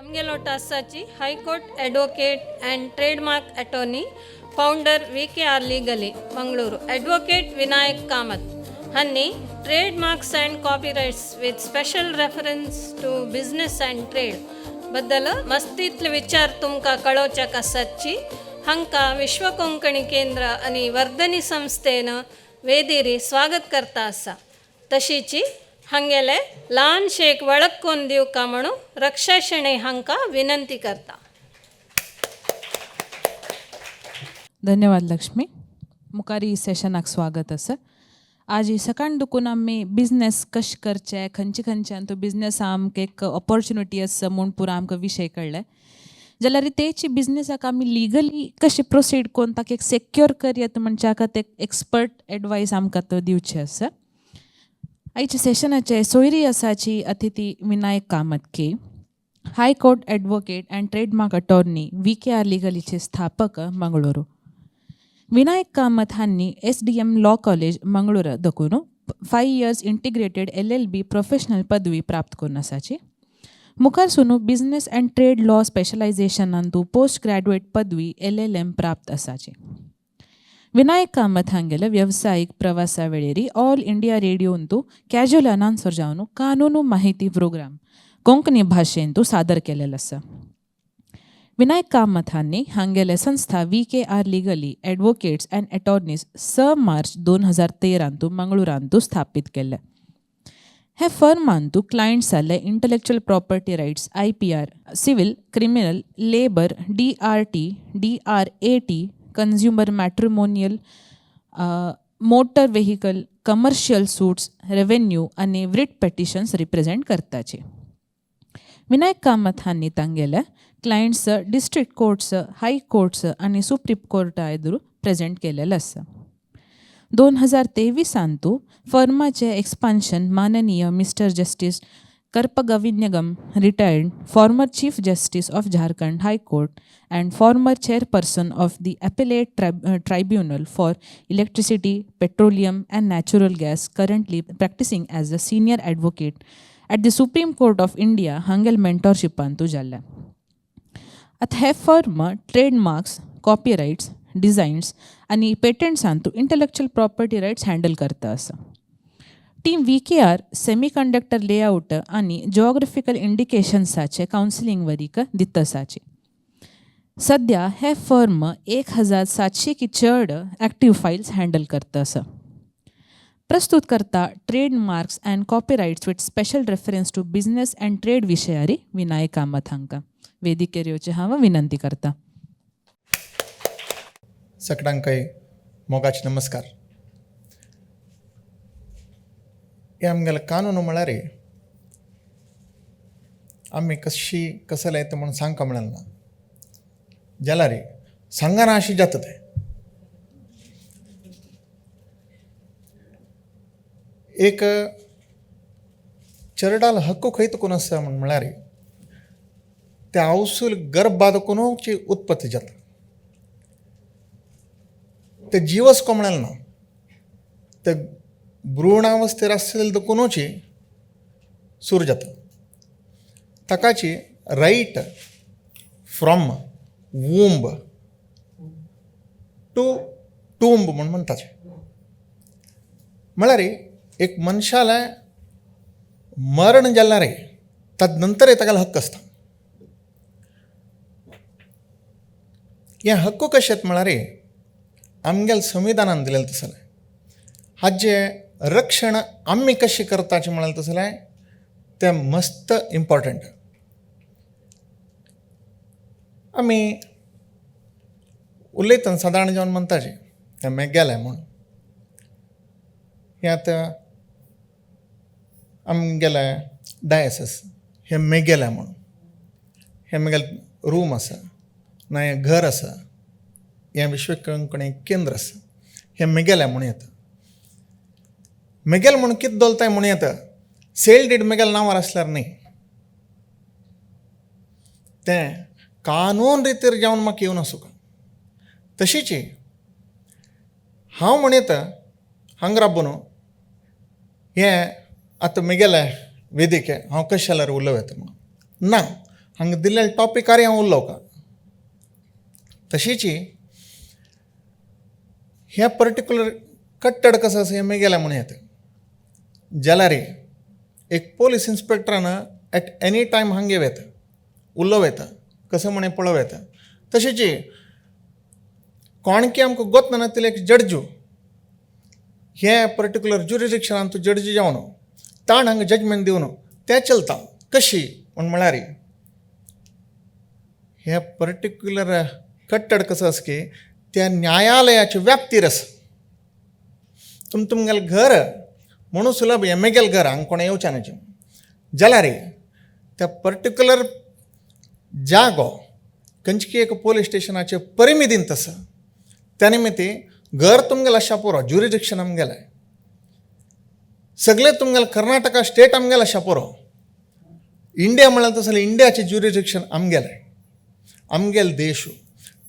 आमगेलो टासाची high court advocate and trademark attorney founder VKR Legally Mangaluru advocate Vinayak Kamat हांनी trademarks and copyrights with special reference to business and trade बद्दल मस्तीतले विचार तुमकां कळोवच्याक आसातची हांकां विश्व कोंकणी केंद्र आनी वर्धनी संस्थेन वेदिरी स्वागत करता आसा. तशीची हांगेले ल्हानशें एक वळख कोन्न दिवका म्हणून रक्षा शेणै हांकां विनंती करता. धन्यवाद लक्ष्मी. मुखारी सेशनाक स्वागत आसा. आज ही सकाळ दुखून आमी बिझनेस कशें करचें खंयचे खंयच्यान तो बिझनेस आमकां एक ऑपॉर्च्युनिटी आसा म्हूण पुरो आमकां विशय कळ्ळे जाल्यार तेची बिझनेसाक आमी लिगली कशें प्रोसीड करून ताका एक सेक्युअर करयत म्हणजे हाका ते एक्सपर्ट एडवायस आमकां तो दिवचे आसा. आयच्या सेशनाचे सोयरी आसाची अतिथी विनायक कामत के high court advocate and trademark attorney VKR लीगलीचे स्थापक मंगळूರು. विनायक कामत हांनी SDM लॉ कॉलेज मंगळूर दखून 5 years इंटिग्रेटेड LLB प्रोफेशनल पदवी प्राप्त करून आसाची. मुखार सुनू बिझनेस अँड ट्रेड लॉ स्पेशलायझेशनांतू पोस्ट ग्रॅज्युएट पदवी LLM प्राप्त आसाची. विनायक कामत हांगेले व्यावसायिक प्रवासा वेळेरी ऑल इंडिया रेडिओंतू कॅज्युअल अनाउन्सर जावन कानून माहिती प्रोग्राम कोंकणी भाशेंतू सादर केलेलो आसा. विनायक कामत हांनी हांगेले संस्था VKR Legally advocates and attorneys 6 March 2013 मंगळुरांतू स्थापीत केले. हे फर्मांतू क्लायंट्स जाले intellectual property rights IPR, civil, criminal, labour, DRT, DRAT, consumer matrimonial, motor vehicle, commercial suits, revenue आणि व्रिट पेटिशन्स रिप्रेझेंट करताचे. विनायक कामत हांनी तांगेले clients district courts, high courts आणि सुप्रीम कोर्टा एदरू प्रेझेंट केलेले आसा. 2023 फर्माचे एक्सपान्शन माननीय mister justice Karpagavinayagam retired, former chief justice of Jharkhand high court and former chairperson of the Appellate Tribunal for Electricity, Petroleum and Natural Gas, currently practicing as a senior advocate at the Supreme Court of India, hangel mentorship antu jalla. At he firm trademarks, copyrights, designs आणि patents antu intellectual property rights handle करता आसा. Team VKR semiconductor layout आणि geographical इंडिकेशन्साचे counselling वरीक दिता आसाची. सध्या हे firm 1700 की चड active files handle करता आसा. प्रस्तुत करता trademarks and copyrights with special reference to business and trade विशयारी विनायक कामत हांकां वेदिकेर येवचे हांव विनंती करता. सगळ्यांकय मोगाचे नमस्कार. हे आमगेले कानून म्हळ्यार आमी कशी कसं लायता म्हणून सांगता म्हणलें ना जाल्यार सांगना अशी जाता ते. एक चरडाल हक्क खंय तकून आसा म्हळ्यार ते अवसूल गर्भ बादकूनची उत्पत्ती जाता. ते जीवस को म्हणाल ना ते भ्रूणावस्थेर आसलेले देखूनची सुरू जाता. ताकाची राईट फ्रॉम वूंब टू टूंब म्हणून म्हणटाचे. म्हळ्यार एक मनशाला मरण जाल्यार ताज नंतर ताका हक्क आसता. हे हक्क कशे आहेत म्हळ्यार आमगेल संविधानान दिलेले तसले हाजे रक्षण आमी कशें करताचें म्हणाले तसले ते मस्त इम्पॉर्टंट. आमी उलयतना सादारण जावन म्हणटाचे हें मेगेलें म्हणून. हें आतां आमगेले डायस हें मेगेलें म्हणून. हें मेगेल रूम आसा ना हें घर आसा हें विश्व कोंकणी केंद्र आसा हें मेगेलें म्हणून येता. मेगेल म्हणून कितें दोलताय म्हणून येता सेल डीड मेगेल नांवार आसल्यार न्ही. तें कानून रितीर जावन म्हाका येवन आसूं. तशीच हांव म्हणयता हांगा राबून हें आतां मेगेलें वेदिके हांव कशें जाल्यार उलयता म्हणून ना. हांगा दिल्लेल्या टॉपिकार हांव उलोवं तशीची ह्या पर्टिक्युलर कट्टड कसं असं हें गेल्या म्हणून येता जाल्यार एक पोलीस इन्स्पेक्टरान एट एनी टायम हांगा येता उलोव येता कसं म्हणे पळोव येता तशीची कोणकी आमकां गोत ना तिले एक जड्जू हे पर्टिक्युलर ज्युरिडिक्शनान तूं जड्ज जावन ताण हांगा जजमेंट दिवन तें चलता कशी म्हळ्यार हे पर्टिक्युलर कट्टड कसं आसा की त्या न्यायालयाच्या व्याप्तीर आसा तुमगेलें घर म्हणून सुलभ एमेगेल घर हांगा कोणें येवचें ना जाल्यार त्या पर्टिक्युलर जागो खंयची एक पोलीस स्टेशनाचे परिमितींत आसा त्या निमित्ती घर तुमगेलें आसचें पुरो ज्युरिडिक्शन आमगेलें सगळें तुमगेलें कर्नाटका स्टेट आमगेलें आसचें पुरो इंडिया म्हळ्यार तसलें इंडियाचें ज्युरिडिक्शन आमगेलें आमगेलो देश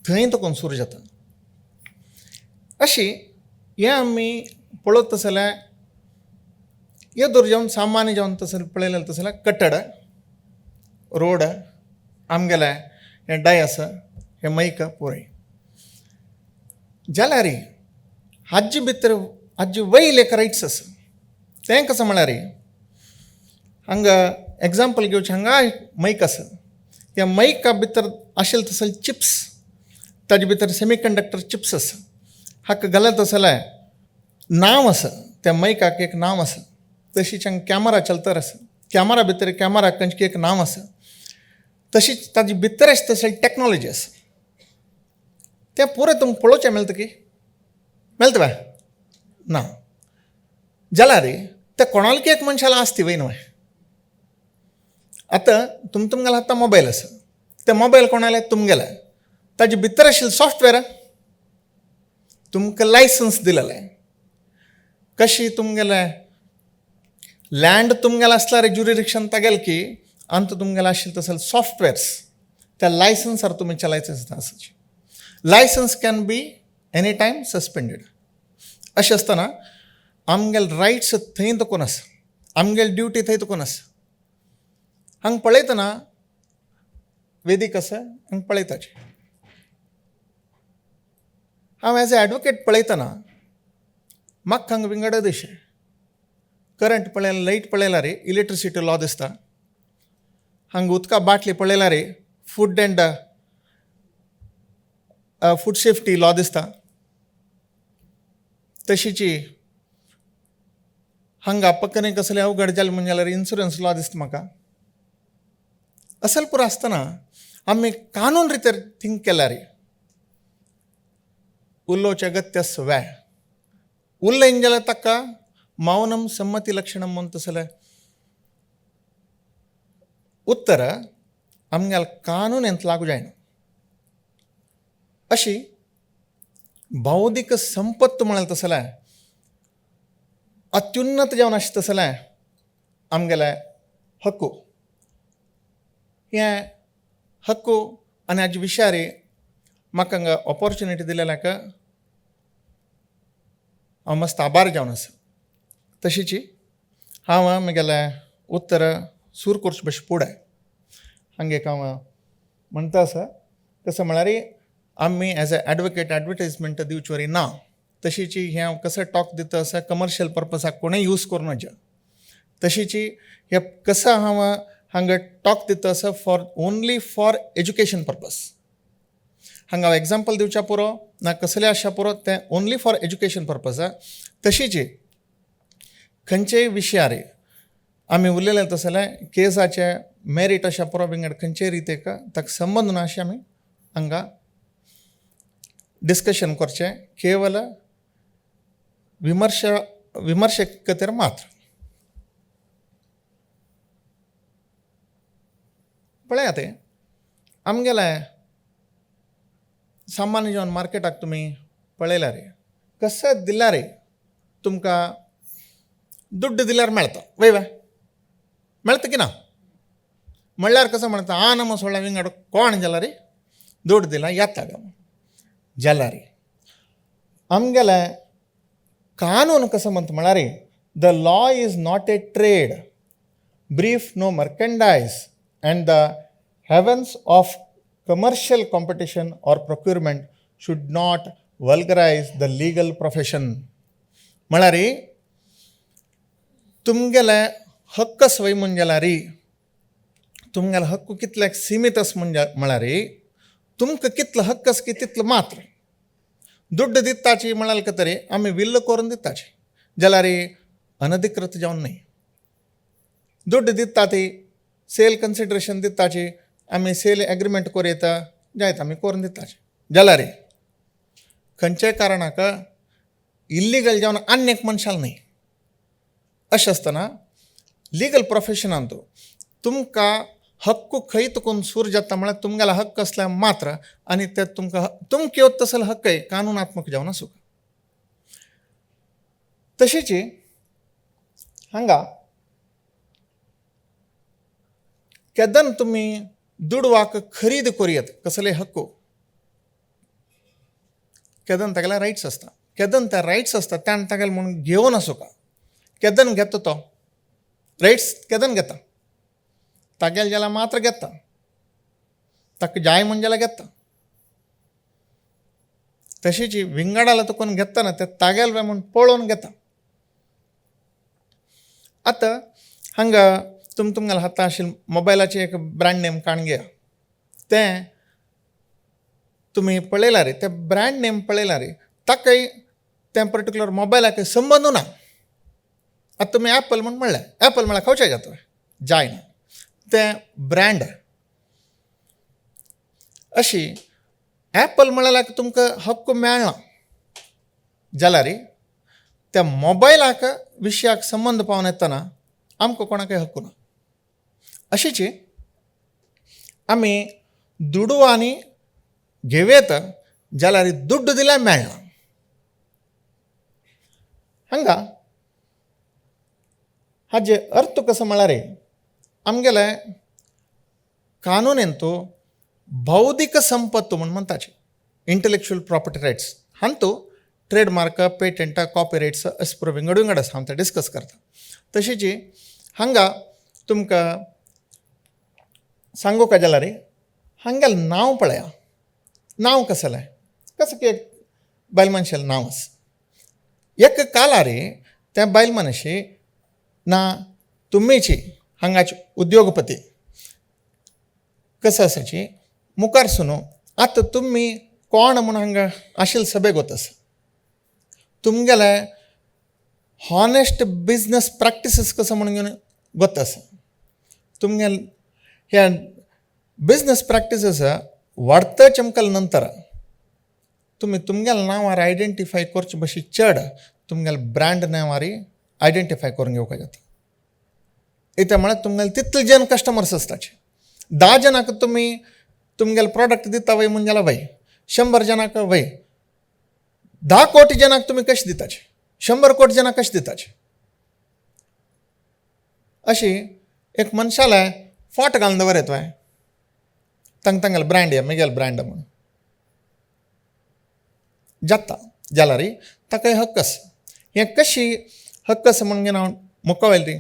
थंय तकून सुरू जाता अशी हें आमी पळोवत तसल्या येदूर जावन सामान्य जावन तसलें पळयलें तसल्या कट्टड रोड आमगेलें हें डायस हें मैक पुरय जाल्यार हाजे भितर हाजे वयर एक रायट्स आसा तें कसं म्हळ्यार हांगा एग्जाम्पल घेवचें हांगा मैक आसा ह्या मैका भितर आशिल्ले तसले चिप्स ताजे भितर सेमी कंडक्टर चिप्स आसा हाका घालत तसल्या नांव आसा त्या मैकाक एक नांव आसा तशीच हांगा कॅमेरा चलतर आसा कॅमेरा भितर कॅमेराक खंयची एक नांव आसा तशीच ताजे भितर आसा तसली टॅक्नॉलॉजी आसा तें पुरें तुमकां पळोवचें मेळटा की मेळटा बा ना जाल्यार तें कोणालकी एक मनशाला आसती वय न्हय आतां तुमगेलो आतां मोबायल आसा ते मोबायल कोणाले तुमगेले ताजे भितर आशिल्ले सॉफ्टवॅर तुमकां लायसन्स दिलेलें कशी तुमगेलें लँड तुमगेलें आसल्यार ज्युरिडिक्शन तागेलें की अंत तुमगेलें आशिल्ले तसले सॉफ्टवॅर्स त्या लायसन्सार तुमी चलायचं आसाची licence can be any time suspended अशें आसतना आमगेले रायट्स थंय तकून आसा आमगेली ड्युटी थंय तकून आसा हांगा पळयतना वेदीक आसा हांगा पळयताचें हांव एज अ एडवोकेट पळयतना म्हाका हांगा विंगड दिशें करंट पळयल्यार लायट पळयल्यार इलेक्ट्रिसिटी लॉ दिसता हांगा उदका बाटली पळयल्यार food end food safety law दिसता तशीची हांगा पक्कने कसले अवघड जालें म्हणजे जाल्यार इन्शुरन्स लॉ दिसता म्हाका असल पुरो आसतना आमी कानून रितीर थिंक केल्यार उलोवचें अगत्य वेळ उरलें जाल्यार ताका मौनम सम्मती लक्षणम म्हणून तसलें उत्तर आमगेले कानून हेंत लागू जायना अशी बौद्धीक संपत्त म्हळ्यार तसलें अत्युन्नत जावन आसा तसलें आमगेले हक्कू हे हक्कू आनी हाजे विशयार म्हाका हांगा ऑपॉर्च्युनिटी दिलेल्याक हांव मस्त आभार जावन आसा तशीची हांव म्हगेलें उत्तर सूर करचे भशेन फुडें हांगा एक हांव म्हणटा आसा कसं म्हळ्यार आमी एज अ एडवोकेट एडवर्टायजमेंट दिवचे वरी ना तशीची हें हांव कसं टॉक दिता आसा कमर्शियल पर्पजाक कोणें यूज करूं नजा तशीची हे कसं हांव हांगा टॉक दिता आसा ओन्ली फॉर एज्युकेशन पर्पज हांगा हांव एग्जाम्पल दिवच्या पुरो ना कसलें आसच्या पुरो तें ओन्ली फॉर एज्युकेशन पर्पज तशीची खंयचेय विशयार आमी उरलेलें तसलें केसाचे मेरीट अशा पुरो विंगड खंयचेय रितीक ताका संबंद ना अशें आमी हांगा डिस्कशन करचें केवल विमर्शक खातीर मात्र पळयात आमगेलें सामान्य जावन मार्केटाक तुमी पळयल्यार कसं दिल्यार तुमकां दुड्ड दिल्यार मेळटा वय मेळटा की ना म्हणल्यार कसं म्हणटा आ नमो सोळा विंगड कोण जाल्यार दुड्ड दिला येता ग जाल्यार आमगेलें कानून कसं म्हणटा म्हळ्यार the law is not a trade brief no merchandise and the heavens of commercial competition or procurement should not vulgarize the legal profession. म्हळ्यार तुमगेले हक्क सवय म्हणजेला री तुमगेलो हक्क कितल्याक सीमित आस म्हणजे म्हळ्यार तुमकां कितलो हक्क आसा की तितलो मात्र दुड्ड दिताची म्हळ्यार तरी आमी विल्ल करून दिताची जाल्यार अनधिकृत जावन न्ही दुड्ड दिता ती सेल कन्सिडरेशन दिताची आमी सेल एग्रीमेंट करूं येता जायत आमी करून दिताची जाल्यार खंयच्याय कारणाक इल्लीगल जावन आनी एक मनशाल न्ही अशें आसतना लिगल प्रोफेशनांत तुमकां हक्क खंय तुकून सूर जाता म्हळ्यार तुमगेलो हक्क असल्या मात्र आनी ते तुमकां तुमकां येवत तसले हक्कय कानुनात्मक जावन आसूं तशीच हांगा केदन तुमी दुडवाक खरीद करुयेत कसले हक्क केदन तागेले रायट्स आसता केदन ते रायट्स आसता त्यान तागेले म्हणून घेवन आसूं का केदन घेता तो रायट्स केदन घेता तागेले जाल्यार मात्र घेता ताका जाय म्हणजे जाल्यार घेता तशीच विंगडाला तुकून घेता ना ते तागेले म्हणून पळोवन घेता आतां हांगा तुमगेल्या हाता आशिल्ले मोबायलाचें एक ब्रँड नेम काण घेया तें तुमी पळयलां रे ते ब्रँड नेम पळयलां रे ताकाय त्या पर्टिक्युलर मोबायलाक संबंद ना आतां तुमी एप्पल म्हूण म्हणलें एप्पल म्हळ्यार खंयचें घेता जायना तें ब्रँड अशी एप्पल म्हळ्यार तुमकां हक्क मेळना जाल्यार त्या मोबायलाक विशयाक संबंद पावन येतना आमकां कोणाकय हक्क ना अशीच आमी दुडवांनी घेवेत जाल्यार दुड्ड दिल्यार मेळना हांगा हाजे अर्थ कसो म्हळ्यार आमगेले कानुनेंतू बौद्धीक संपत्त म्हूण म्हणटाचे इंटलेक्च्युअल प्रॉपर्टी रायट्स हांतू ट्रेडमार्क पेटंट कॉपीरायट्स अशें पुरो विंगड विंगड आसा हांव ते डिस्कस करता तशीच हांगा तुमकां सांगू का जाल्यार हांगेलें नांव पळया नांव कसलें कसं की एक बायल मनशेलें नांव आसा एक कालार त्या बायल मनशी ना तुमीची हांगाची उद्योगपती कसं आसाची मुखार सुनू आतां तुमी कोण म्हूण हांगा आशिल्ले सभेक वता तुमगेले हॉनेस्ट बिजनस प्रॅक्टिसीस कसो म्हणून घेवन गोत आसा तुमगेले ह्या बिजनस प्रॅक्टिसीस वाडत चमकले नंतर तुमी तुमगेल्या नांवार आयडेंटिफाय करचे बशी चड तुमगेले ब्रँड नांवार आयडेंटिफाय करून घेवपाक जाता इथे म्हळ्यार तुमगेले तितले जन कस्टमर्स आसताचे 10 जनाक तुमी तुमगेले प्रॉडक्ट दिता वय म्हणजे जाल्यार वय 100 जनाक वय 10 कोटी जनाक तुमी कशें दिताचे 100 कोटी जनाक कशें दिताचे अशी एक मनशाले फोट घालून दवरत वय तांगेले ब्रँड म्हगेले ब्रँड म्हणून जाता जाल्यार ताका हक्क आसा हें कशी हक्क आसा म्हणून घेवन हांव मुखावेल ती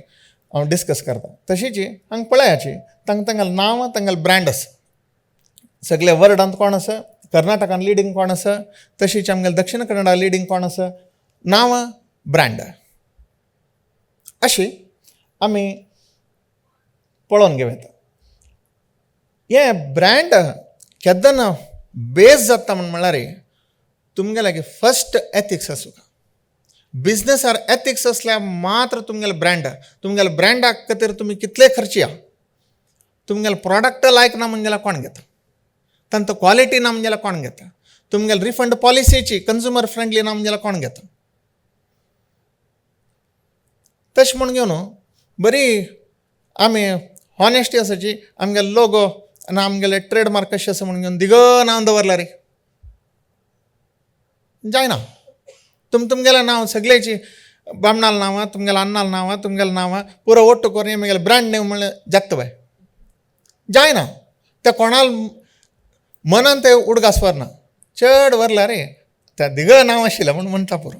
हांव डिस्कस करता तशीच हांगा पळयाची तांगेले नांव तांगेले ब्रँड आसा सगळे वर्ल्डांत कोण आसा कर्नाटकान लिडींग कोण आसा तशीच आमगेले दक्षिण कन्नडा लिडींग कोण आसा नांव ब्रँड अशी आमी पळोवन घेवता हे ब्रँड केदन बेज जाता म्हळ्यार तुमगेले फर्स्ट एथिक्स आसूं बिजनेसार एथिक्स असल्यार मात्र तुमगेले ब्रँडाक खातीर तुमी कितले खर्चिया तुमगेले प्रॉडक्ट लायक ना म्हणजे कोण घेता तांचो क्वॉलिटी ना म्हणजे कोण घेता तुमगेले रिफंड पॉलिसीची कंज्युमर फ्रेंडली ना म्हणजे कोण घेता तशें म्हूण घेवन बरी आमी हॉनेस्टी आसाची आमगेले लोगो आनी आमगेले ट्रेडमार्क कशें आसा म्हूण घेवन दिग नांव दवरला रे जायना तुमगेलें नांव सगळेची बामणाल नांवां तुमगेलें अन्नाल नांवां तुमगेलें नांवां पुरो ओट्ट करून म्हगेले ब्रँड नेम म्हणल्यार जाता बाय जायना ते कोणाल मनान ते उडगास व्हरना चड व्हरला रे त्या दिग नांव आशिल्लें म्हूण म्हणटा पुरो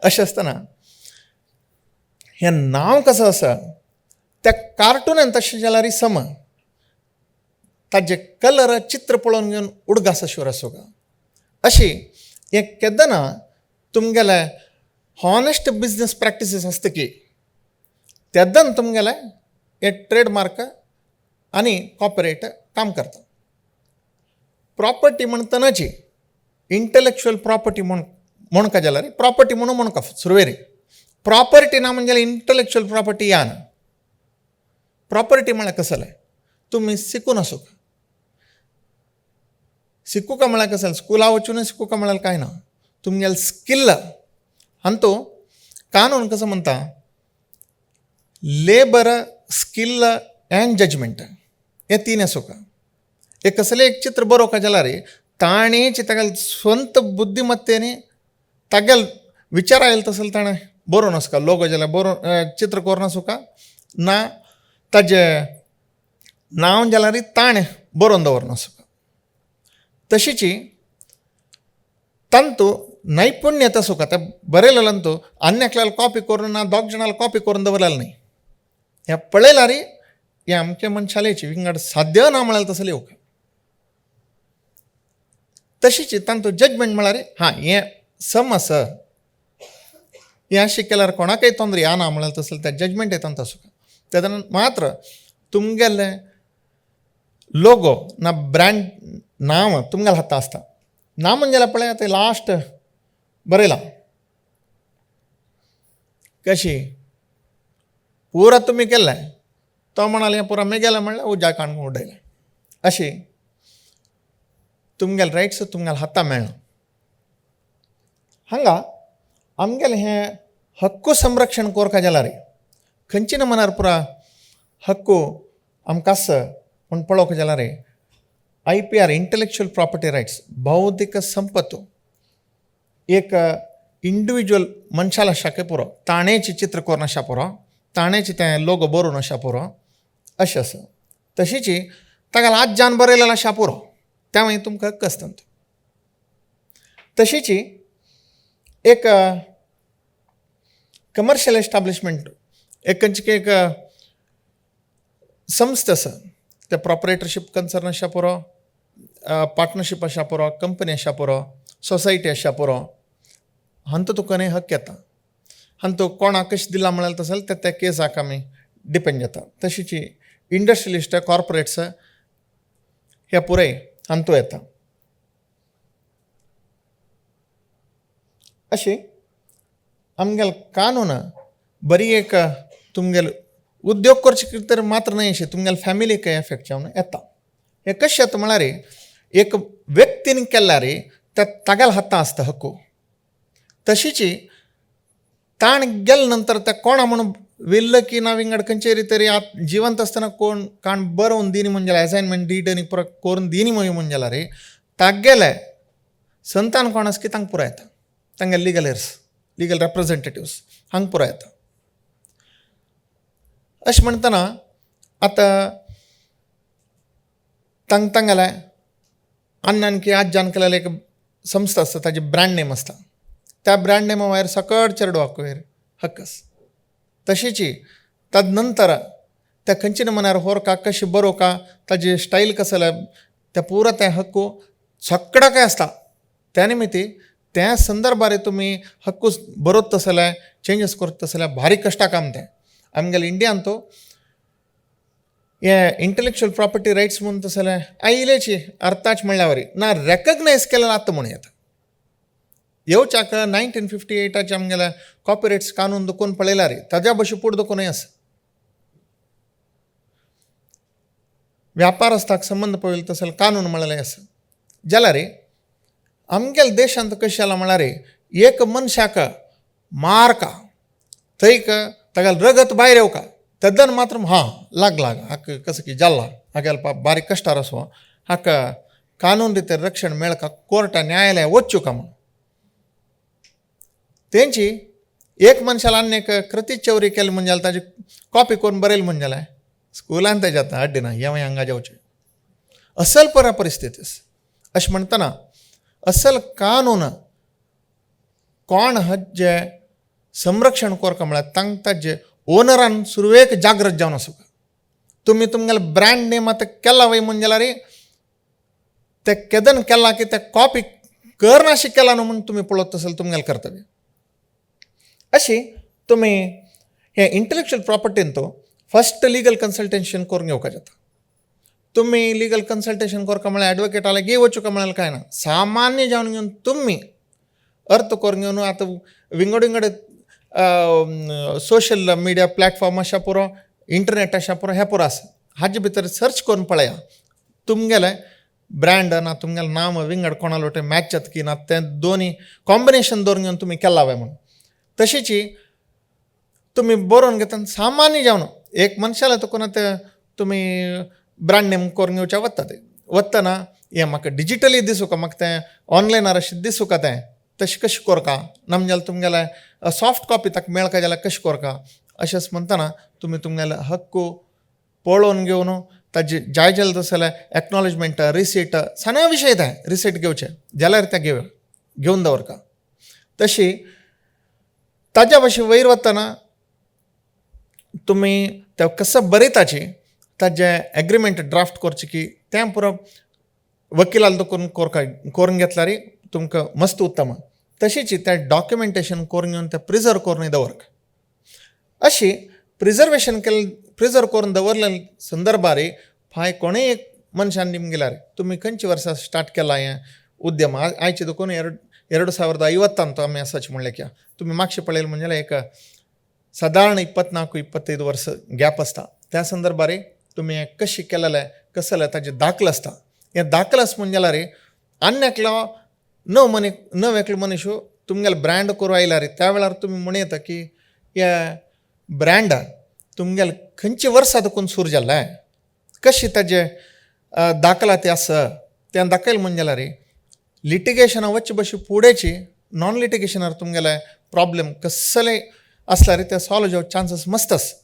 अशें आसतना हें नांव कसो आसा त्या कार्टुनान तशें जाल्यार सम ताजे कलर चित्र पळोवन घेवन उडगास शिवर आसूं का अशी हें केदना तुमगेले हॉनेस्ट बिजनेस प्रॅक्टिसीस आसता की तेदन तुमगेले हे ट्रेडमार्क आनी कॉपरेट काम करता. प्रॉपर्टी म्हणटनाची इंटलेक्च्युअल प्रॉपर्टी म्हणका जाल्यार प्रॉपर्टी म्हणून म्हणका सुरवेरी प्रॉपर्टी ना म्हणजे इंटलेक्च्युअल प्रॉपर्टी या ना. प्रॉपर्टी म्हळ्यार कसलें तुमी शिकून आसूं का शिकू का म्हळ्यार कसलें स्कुला वचून शिकू का म्हळ्यार कांय ना तुमगेलें स्किल आनी तो कानून कसो म्हणटा लेबर स्किल एंड जजमेंट हे तीन आसूं का. एक कसलें एक चित्र बरोवका जाल्यार ताणें तागेले स्ವಂತ बुद्धिमत्तेनी तागेले विचार आयले तसले ताणें बरोवन आसूं का लोगो जाल्यार बरोवन चित्र कोरून आसूं का ना ताजें नांव जाल्यार ताणें बरोवन दवरन आसूं का. तशीची तांतू नैपुण्यता आसूं का तें बरयलेलें तूं अन्याकल्याल कॉपी करून ना दोग जाणांक कॉपी करून दवरलेलें न्ही हें पळयल्यार हें आमचे मनशालेची विंगड साध्य ना म्हळ्यार तसलें येवंक. तशीच तांतू जजमेंट म्हळ्यार हां हें सम आसा हें अशें केल्यार कोणाकय तोंदरे येना म्हळ्यार तसलें तें जजमेंट येता आसूं का. तेदन मात्र तुमगेले लोगो ना ब्रँड नांव तुमगेले हाता आसता. नांव म्हणजे पळय आतां लास्ट बरयलां कशी पुरा तुमी केल्लें तो म्हणालें पुरा मेगेलें म्हणल्यार उज्या काणून उडयलें अशी तुमगेले रायट्स तुमगेले हाता मेळना. हांगा आमगेलें हें हक्कू संरक्षण करता जाल्यार खंयच्या मनार पुरा हक्कू आमकां आसा म्हूण पळोवंक जाल्यार IPR इंटलेक्च्युअल प्रॉपर्टी रायट्स बौद्धीक संपत्तो एक इंडिविज्युअल मनशाला आसता पुरो ताणेंची चित्र कोरून आसा पुरो ताणेंची तें लोगो बरोवन आसा पुरो अशें आसा. तशीची ताका आज जान बरयलेलो आसा पुरो त्या मागीर तुमकां हक्क आसता. तशीची एक कमर्शियल एस्टाब्लिशमेंट एक खंयची एक संस्था आसा ते प्रॉपरेटरशीप कन्सर्न आसा पुरो पार्टनरशीप आसा पुरो कंपनी आसा पुरो सोसायटी आसा पुरो हांतू तुका न्ही हक्क येता. आनी तो कोणाक कशें दिला म्हळ्यार तसले त्या केसाक आमी डिपेंड जाता. तशीची इंडस्ट्रियलिस्ट कॉर्पोरेट्स हे पुराय हांतू येता. अशी आमगेले कानून बरी एक तुमगेले उद्योग करचे तर मात्र न्हय अशें तुमगेले फॅमिलीक एफेक्ट जावन येता. हें कशें जाता म्हळ्यार एक व्यक्तीन केल्यार त्या तागेले हाता आसता हक्कू. तशीची ताण गेले नंतर त्या कोणा म्हणून विल्ल की ना विंगड खंयचेरी तरी जिवंत आसतना कोण काण बरोवन दिनी म्हणजे असायनमेंट डीड आनी पुरो करून दिनी म्हणजे जाल्यार तागेले संतान कोण आसा की तांकां पुरो येता. तांगे लिगल हेर्स लिगल रिप्रेझेंटेटिव्स हांगा पुरो येता. अशें म्हणटना आतां तांगेले अन्नान की आज जान केलेले एक संस्था आसता ताजी ब्रँड नेम आसता त्या ब्रँड नेमा वयर सकट चेडवाक वयर हक्क आसा. तशीची ताजे नंतर त्या खंयच्या मनार होरका कशें बरोवका ताजी स्टायल कसो त्या पुरो तें हक्कू सगळ्याक आसता. त्या निमित्ती त्या संदर्भार तुमी हक्कू बरोवत तसले चेंजीस करता तसल्या भारी कश्टा काम तें. आमगेले इंडियान तो हे इंटलेक्च्युअल प्रॉपर्टी रायट्स म्हणून तसले आयलेची अर्थाच म्हणल्यार ना रेकग्नायज केलें आतां म्हणून येता. येवच्याक 1958 आमगेले कॉपीरायट्स कानून दुखून पळयल्यार ताज्या भशेन फुडें दुखूनय आसा. व्यापार असताक संबंध पळयलो तसले कानून म्हळ्यार आसा जाल्यार आमगेल्या देशांत कशें जालां म्हळ्यार एक मनशाक मारका थंयक तागेले रगत भायर येवका तेदन मात्र हां लाग हाका कसं की जाल्ला हागेले पाप बारीक कश्टार आसूं हाका कानून रितीन रक्षण मेळका कोर्टा न्यायालय वच्चू का म्हूण तेंची एक मनशाला आनी एक कृती चोरी केली म्हणजे ताजी कॉपी करून बरयली म्हणजे जाल्यार स्कुलान तें जाता अड्डी ना हे हांगा जेवचें असल परा परिस्थिती अशें म्हणटना असल कानून कोण हाजे संरक्षण करता म्हळ्यार तांकां ताजे ओनरान सुरवेक जागृत जावन आसूं तुम्ही तुमगेला ब्रँड नेम आतां केला वय म्हणजे जाल्यार ते केदन केला की ते कॉपी करनाशी केला न्हू म्हणून तुम्ही पळोवत असेल तुमगेलें कर्तव्य. अशी तुम्ही हे इंटलेक्च्युअल प्रॉपर्टीन तो फस्ट लिगल कन्सल्टेशन करून घेवपाक जाता. तुम्ही लिगल कन्सल्टेशन करता म्हळ्यार एडवोकेटाला घे वचूंक म्हळ्यार कांय ना. सामान्य जावन घेवन तुम्ही अर्थ करून घेवन आतां विंगड विंगड सोशल मिडिया प्लॅटफॉर्म अशा पुरो इंटरनेट अशा पुरो हे पुरो आसा. हाजे भितर सर्च करून पळया तुमगेलें ब्रँड ना तुमगेलें नांव विंगड कोणालो वाटेन मॅच जाता की ना ते दोनी कॉम्बिनेशन दवरून घेवन तुमी केला वय म्हणून. तशीची तुम्ही बरोवन घेता सामान्य जावन एक मनशाला तुका ते तुमी ब्रँड नेम करून घेवचें वता ते वतना हें म्हाका डिजिटली दिसूं का म्हाका तें ऑनलायनार अशें दिसूं का तें तशें कशें करका ना म्हणजे तुमगेलें सॉफ्ट कॉपी ताका मेळका जाल्यार कशें करका अशेंच म्हणटना तुमी तुमगेले हक्क पळोवन घेवन ताजे जाय जाल्यार तसले एक्नॉलेजमेंट रिसीट सगळ्या विशय तें रिसीट घेवचें जाल्यार तें घेवन दवरका. तशी ताज्या भाशेन वयर वतना तुमी तें कसं बरयताची ताजें एग्रीमेंट ड्राफ्ट करचें की तें पुरो वकिलाल करून घेतल्यार तुमकां मस्त उत्तम. तशीच तें डॉक्युमेंटेशन करून घेवन तें प्रिजर्व करून दवरक. अशी प्रिजर्वेशन प्रिजर्व करून दवरले संदर्भार फाय कोणूय एक मनशान निमगेल्यार तुमी खंयची वर्सां स्टार्ट केला हें उद्यम आयचे देखून 2050 तो आमी आसाचे म्हणलें की तुमी मागशें पळयलें म्हणजे एक सादारण 24-25 वर्स गॅप आसता. त्या संदर्भार तुमी हें कशें केलेलें कसं जालें ताजें दाखल आसता. हें दाखल आसा म्हणजे जाल्यार अन्येकलो नव एकलो मनीस तुमगेले ब्रँड करूं आयल्यार त्या वेळार तुमी म्हणूं येता की हे ब्रँड तुमगेले खंयची वर्सां देखून सुरू जाल्लें कशी ताजे दाखलाती आसा तें दाखयलें म्हणजे जाल्यार लिटिगेशना वच्चे बशी फुडेंची नॉन लिटिगेशनार तुमगेले प्रॉब्लेम कसले असल्यार ते सॉल्व जावचे चान्सीस मस्त आसा.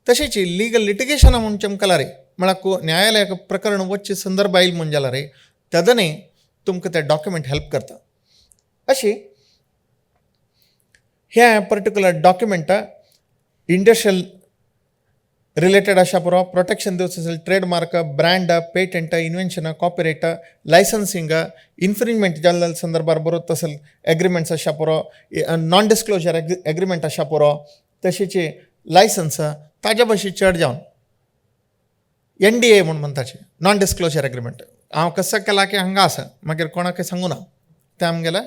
तशीच लिगल लिटिगेशना म्हणचे मुखार म्हळ्यार न्यायालयाक प्रकरण वच्चे संदर्भ आयले म्हणजे जाल्यार तेदनय तुमकां ते डॉक्युमेंट हेल्प करता. अशी हे पर्टिक्युलर डॉक्युमेंट इंडस्ट्रियल रिलेटेड अशा पुरो प्रोटेक्शन दिवचें trademark brand patent invention copyright licensing infringement जाल्ल्या संदर्भार बरोवत असेल एग्रीमेंट्स अशा पुरो नॉन डिस्क्लोजर एग्रीमेंट अशा पुरो तशीच लायसन्स ताज्या भाशेन चड जावन NDA म्हणून म्हणटाचे नॉन डिस्क्लोजर एग्रीमेंट हांव कसो केला की हांगा आसा मागीर कोणाकय सांगूं ना तें आमगेलें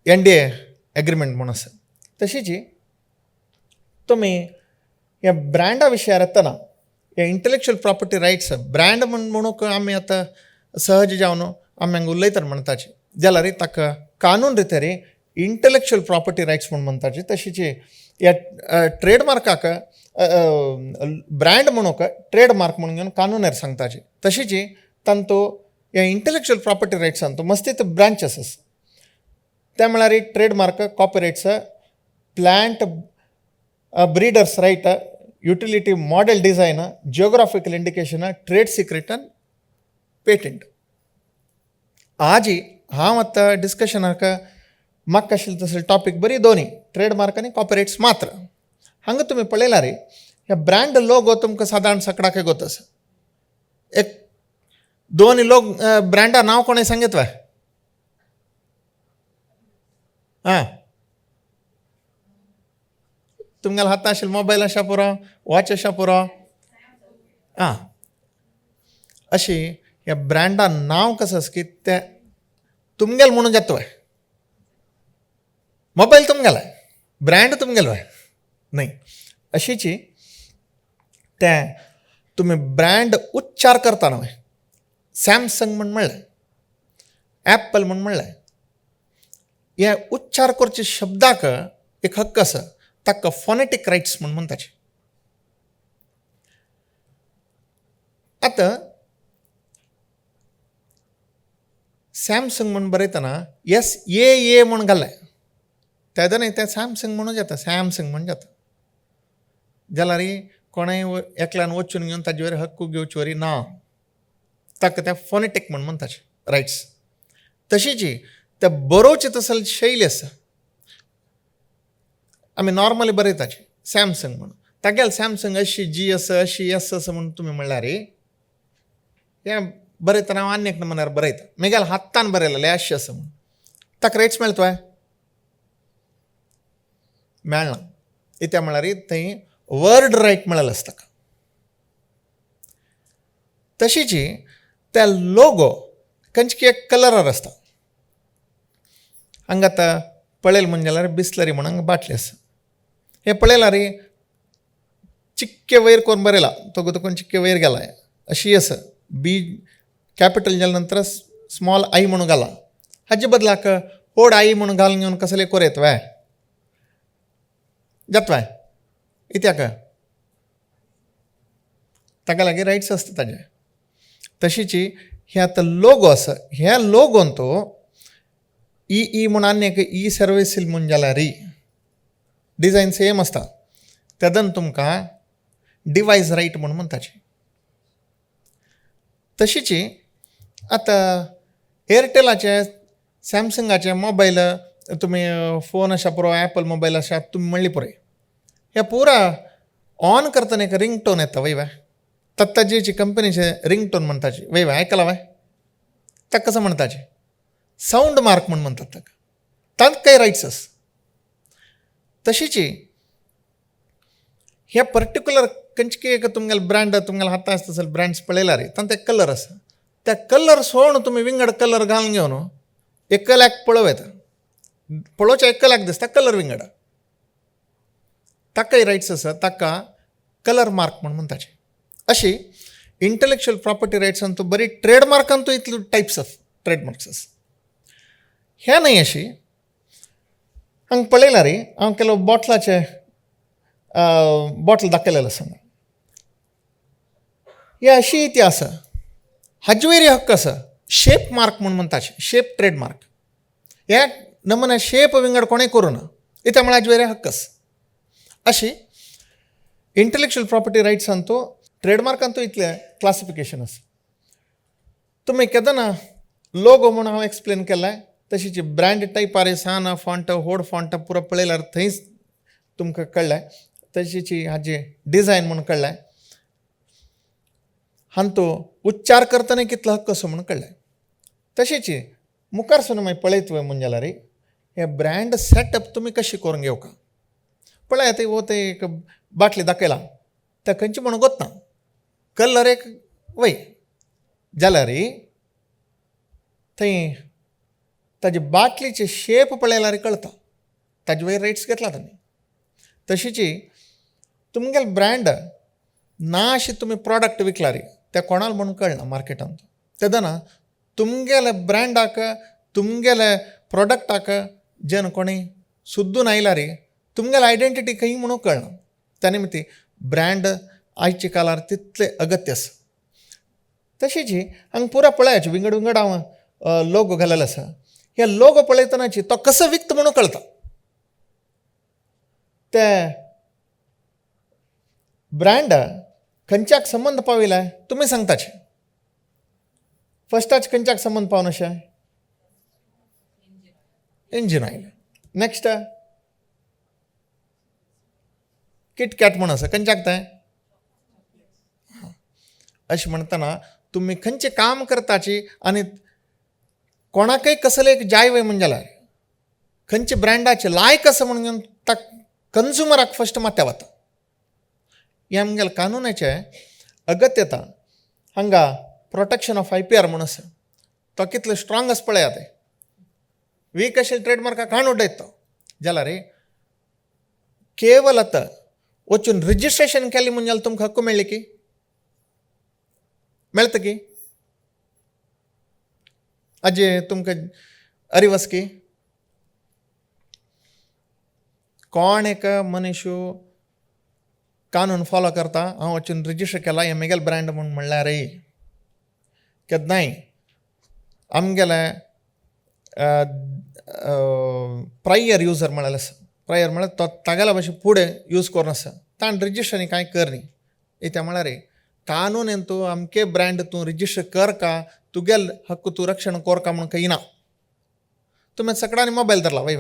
NDA एग्रीमेंट म्हणून आसा. तशीच तुमी ह्या ब्रँडा विशयार येतना हे इंटलेक्च्युअल प्रॉपर्टी रायट्स ब्रँड म्हणून आमी आतां सहज जावन आमी हांगा उलयतना म्हणटाचे जाल्यार ताका कानून रितेर इंटलेक्च्युअल प्रॉपर्टी रायट्स म्हणून म्हणटाचे. तशीच ह्या ट्रेडमार्काक ब्रँड म्हणून ट्रेडमार्क म्हणून घेवन कानूनार सांगताचे. तशीच तांतो ह्या इंटलेक्च्युअल प्रॉपर्टी रायट्सान तो मस्तीत ब्रांचेस आसा ते म्हळ्यार trademark copyrights plant breeders right utility model design geographical indication trade secret आनी पेटंट. आज हांव आतां डिस्कशनाक म्हाका आशिल्लें तसले टॉपीक बरी दोनी ट्रेडमार्क आनी कॉपीराइट्स मात्र. हांगा तुमी पळयल्यार ह्या ब्रँड लोगो तुमकां सादारण सगळ्याक गोत आसा. एक दोन ब्रँडा नांव कोणें सांगीत वा तुमगेले हातां आशिल्लो मोबायल आसा पुरो वॉच आसा पुरो अशी ह्या ब्रँडान नांव कसं आसा की ते तुमगेलें म्हणून जाता वय मोबायल तुमगेलो ब्रँड तुमगेलो वय न्हय. अशीच ते तुमी ब्रँड उच्चार करता न्हय सॅमसंग म्हूण म्हणलें एप्पल म्हूण म्हणलें हे उच्चार करचे शब्दाक एक हक्क आसा ताका फोनेटीक रायट्स म्हूण म्हणटाचे. आतां सॅमसंग म्हूण बरयतना SAA म्हूण घालें तेदो न्हय तें सॅमसंग म्हणून जाता सॅमसंग म्हूण जाता जाल्यार कोणेंय एकल्यान वचून घेवन ताजे वयर हक्क घेवचे वरी ना ताका तें फोनेटीक म्हूण म्हणटाचे रायट्स. तशीच ते बरोवचे तसले शैली आसा आमी नॉर्मली बरयताचे सॅमसंग म्हणून तागेल सॅमसंग अशी जी असं अशी एस असं म्हणून तुम्ही म्हणला रे हे बरयता हांव आनी एक नंबरार बरयता मेगेल हातान बरयलेलें अशें असं म्हणून ताका रेट्स मेळतोय मेळना कित्याक म्हळ्यार थंय वर्ड रायट मेळ्ळेलो आसता ताका तशीच त्या लोगो खंयची एक कलरार आसता हांगा आतां पळयलें म्हणजे जाल्यार बिस्लरी म्हणून हांगा बाटली आसा हें पळयलां रे चिक्के वयर कोरून बरयला तो कोण चिक्के वयर गेला अशी आसा बी कॅपिटल जाल्या नंतर स्मॉल आई म्हणून घाला हाचे बदलाक व्हड आई म्हणून घालून घेवन कसले कोरयत वाय जात वाय कित्याक ताका लागीं रायट्स आसता ताजे तशीच हे आतां लोगो आसा ह्या लोगोन तो ई म्हणून आनी एक ई सर्वीस म्हणून जाल्यार री डिझायन सेम आसता तेदन तुमकां डिवायस रायट म्हणून म्हणटाची तशीच आतां एअरटेलाचे सॅमसंगाचे मोबायल तुमी फोन आसा पुरो एपल मोबायल आसा तुमी म्हणली पुरे हे पुरा ऑन करतना एक रिंगटोन येता वय तत्ताजीची कंपनीचे रिंगटोन म्हणटाची वय आयकला वय ताका कसं म्हणटाचे साऊंड मार्क म्हणून म्हणटात ताका तांत काही रायट्स आसा तशीच ह्या पर्टिक्युलर खंयची एक तुमगेलो ब्रँड तुमगेलो हाता आसता जाल्यार ब्रँड्स पळयला रे तांत एक कलर आसा त्या कलर सोडून तुमी विंगड कलर घालून घेवन एकल्याक पळोव येता पळोवच्या एकल्याक दिसता कलर विंगड ताकाय रायट्स आसा ताका कलर मार्क म्हणून म्हणटाचे अशी इंटलेक्च्युअल प्रॉपर्टी रायट्सान तूं बरी ट्रेडमार्कान तूं इतले टायप्स ऑफ ट्रेडमार्क्स आसा हे न्हय अशी हांगा पळयला रे हांव केलो बॉटलाचे बॉटल दाखयलेलो आसा हे अशी ती आसा हाजे वयर हक्क आसा शेप मार्क म्हणून म्हणटाचे शेप ट्रेडमार्क ह्या नमुन्या शेप विंगड कोणें करूं ना कित्याक म्हळ्यार हाजे वयर हक्क आसा अशी इंटलेक्च्युअल प्रॉपर्टी रायट्सान तूं ट्रेडमार्कान तूं इतलें क्लासिफिकेशन आसा तुमी केदना लोगो म्हणून हांव एक्सप्लेन केलां तशीच ब्रँड टायपार साना फॉंट व्हड फॉंट पुरो पळयल्यार थंयच तुमकां कळ्ळें तशीच हाजे डिझायन म्हणून कळ्ळें हांव तो उच्चार करतना कितलो हक्क असो म्हणून कळ्ळें तशीच मुखार सुद्दां मागीर पळयत म्हणजे जाल्यार हे ब्रँड सेटअप तुमी कशी करून घेवका पळय ते वो ते एक बाटली दाखयला त्या खंयची म्हणून गोतना कलर एक वय जाल्यार थंय ताजे बाटलीचे शेप पळयल्यार कळटा ताजे वयर रेट्स घेतला तांणी तशीच तुमगेलो ब्रँड ना अशी तुमी प्रॉडक्ट विकला रे त्या कोणाल म्हणून कळना मार्केटांत तेदना तुमगेल्या ब्रँडाक तुमगेल्या प्रॉडक्टाक जेन कोणी सुद्दून आयला रे तुमगेली आयडेंटिटी खंय म्हणून कळना त्या निमती ब्रँड आयच्या काळार तितले अगत्य आसा तशीच हांगा पुरा पळयाचे विंगड विंगड हांव लोगो घालेलो आसा हे लोगो पळयतनाची तो कसो विकता म्हणून कळटा ते ब्रँड खंयच्याक संबंद पाविला तुमी सांगताचे फस्टाच खंयच्याक संबंद पावन अशें इंजीन आयलें नेक्स्ट किटकॅट म्हणून आसा खंयच्याक तें अशें म्हणटना तुमी खंयचें काम करताची आनी कोणाकय कसले एक जाय वय म्हणजे जाल्यार खंयचे ब्रँडाचे लायक आसा म्हणून घेवन ताका कन्झ्युमराक फस्ट माथ्या वता हे आमगेल्या कानुनाचे अगत्यता हांगा प्रोटेक्शन ऑफ IPR म्हणून आसा तो कितलो स्ट्रॉंग आसा पळयात ते वीक अशें ट्रेडमार्काक हाण उडयता जाल्यार केवल आतां वचून रजिस्ट्रेशन केलें म्हणजे जाल्यार तुमकां हक्क मेळ्ळी की मेळटा की हाजे तुमकां अरिवस की कोण एक मनीस कानून फॉलो करता हांव वचून रजिस्टर केला हे म्हगेलो ब्रँड म्हणून म्हणल्यार केन्नाय आमगेले प्रायर युजर म्हळ्यार आसा प्रायर म्हळ्यार तो तागेल्या भाशेन फुडें यूज करून आसा ताणें रजिस्टर कांय कर न्ही कित्याक म्हळ्यार कानून तूं अमके ब्रँड तूं रजिस्टर कर का तुगेल हक्क तूं रक्षण कर का म्हणून कळना तुमी सगळ्यांनी मोबायल धरला वय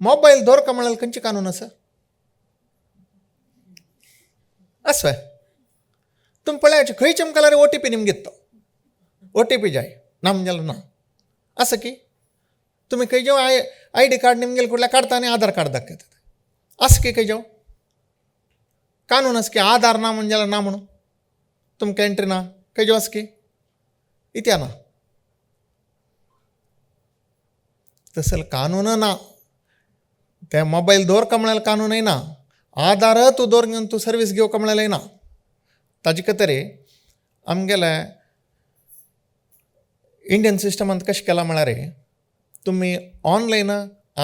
मोबायल धर का म्हळ्यार खंयचे कानून आसा असं तुम पळयाचे खंयचे मुखार ओ टी पी निಮ್ಗೆ घेतो ओ टी पी जाय ನಮ್ಗೆಲ್ಲ ना असं की तुम्ही खंय जेव आय डी कार्ड निಮ್ಗೆ कुठल्या काढता आणि आधार कार्ड दाखवतात असं की खंय जेव कानून असं की आधार ना म्हणजे ना म्हणून तुमकां एंट्री ना खंय जेव असं की इत्या ना तसं कानून ना त्या मोबाईल दवरका म्हळ्यार कानूनय ना आधार तूं दवर घेवन तूं सर्वीस घेवका म्हळ्यार ना ताजे खातीर आमगेले इंडियन सिस्टमांत कशें केलां म्हळ्यार तुमी ऑनलायन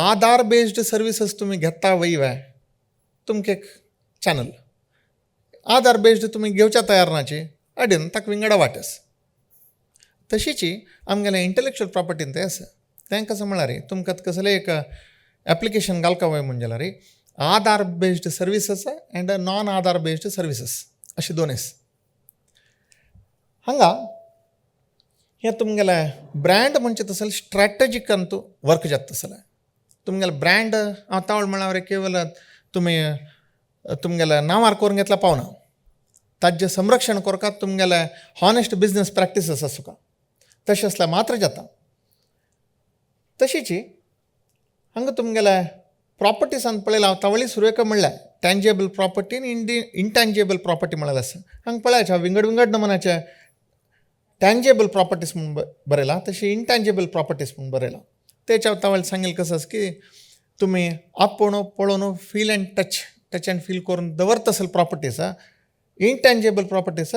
आधार बेस्ड सर्विसीस तुमी घेता वयवे तुमकां एक चॅनल आधार बेस्ड तुमी घेवच्या तयार नाची अडेन ताका विंगडा वाटस तशीची आमगेले इंटलेक्च्युअल प्रॉपर्टीन तें आसा तें कशें म्हळ्यार तुमकां कसलें एक एप्लिकेशन घालका वय म्हणजे जाल्यार आधार बेस्ड सर्विसीस एंड नॉन आधार बेस्ड सर्विसीस अशें दोन आसा हांगा हें तुमगेले ब्रँड म्हणजे तसले स्ट्रॅटेजीक अंतू वर्क जाता तसलें तुमगेले ब्रँड आतावळ म्हळ्यार केवल तुमी तुमगेले नांवार करून घेतला पावना ताजें संरक्षण करपाक तुमगेले हॉनेस्ट बिजनस प्रॅक्टीसीस आसूं का तशें आसल्यार मात्र जाता तशीची हांगा तुमगेले प्रॉपर्टीसान पळयला हांव तावळी सुरवेका म्हणल्यार टँजेबल प्रॉपर्टी आनी इंटँजेबल प्रॉपर्टी म्हळ्यार आसा हांगा पळयात विंगड विंगड नमुन्याचे टँजेबल प्रॉपर्टीज म्हणून बरयला तशी इंटँजेबल प्रॉपर्टीज म्हणून बरयला तेच्या तावळ सांगेल कसं आसा की तुमी आपोवन पळोवन feel and touch and feel करून दवरता तसले प्रॉपर्टीज इंटँजेबल प्रॉपर्टीज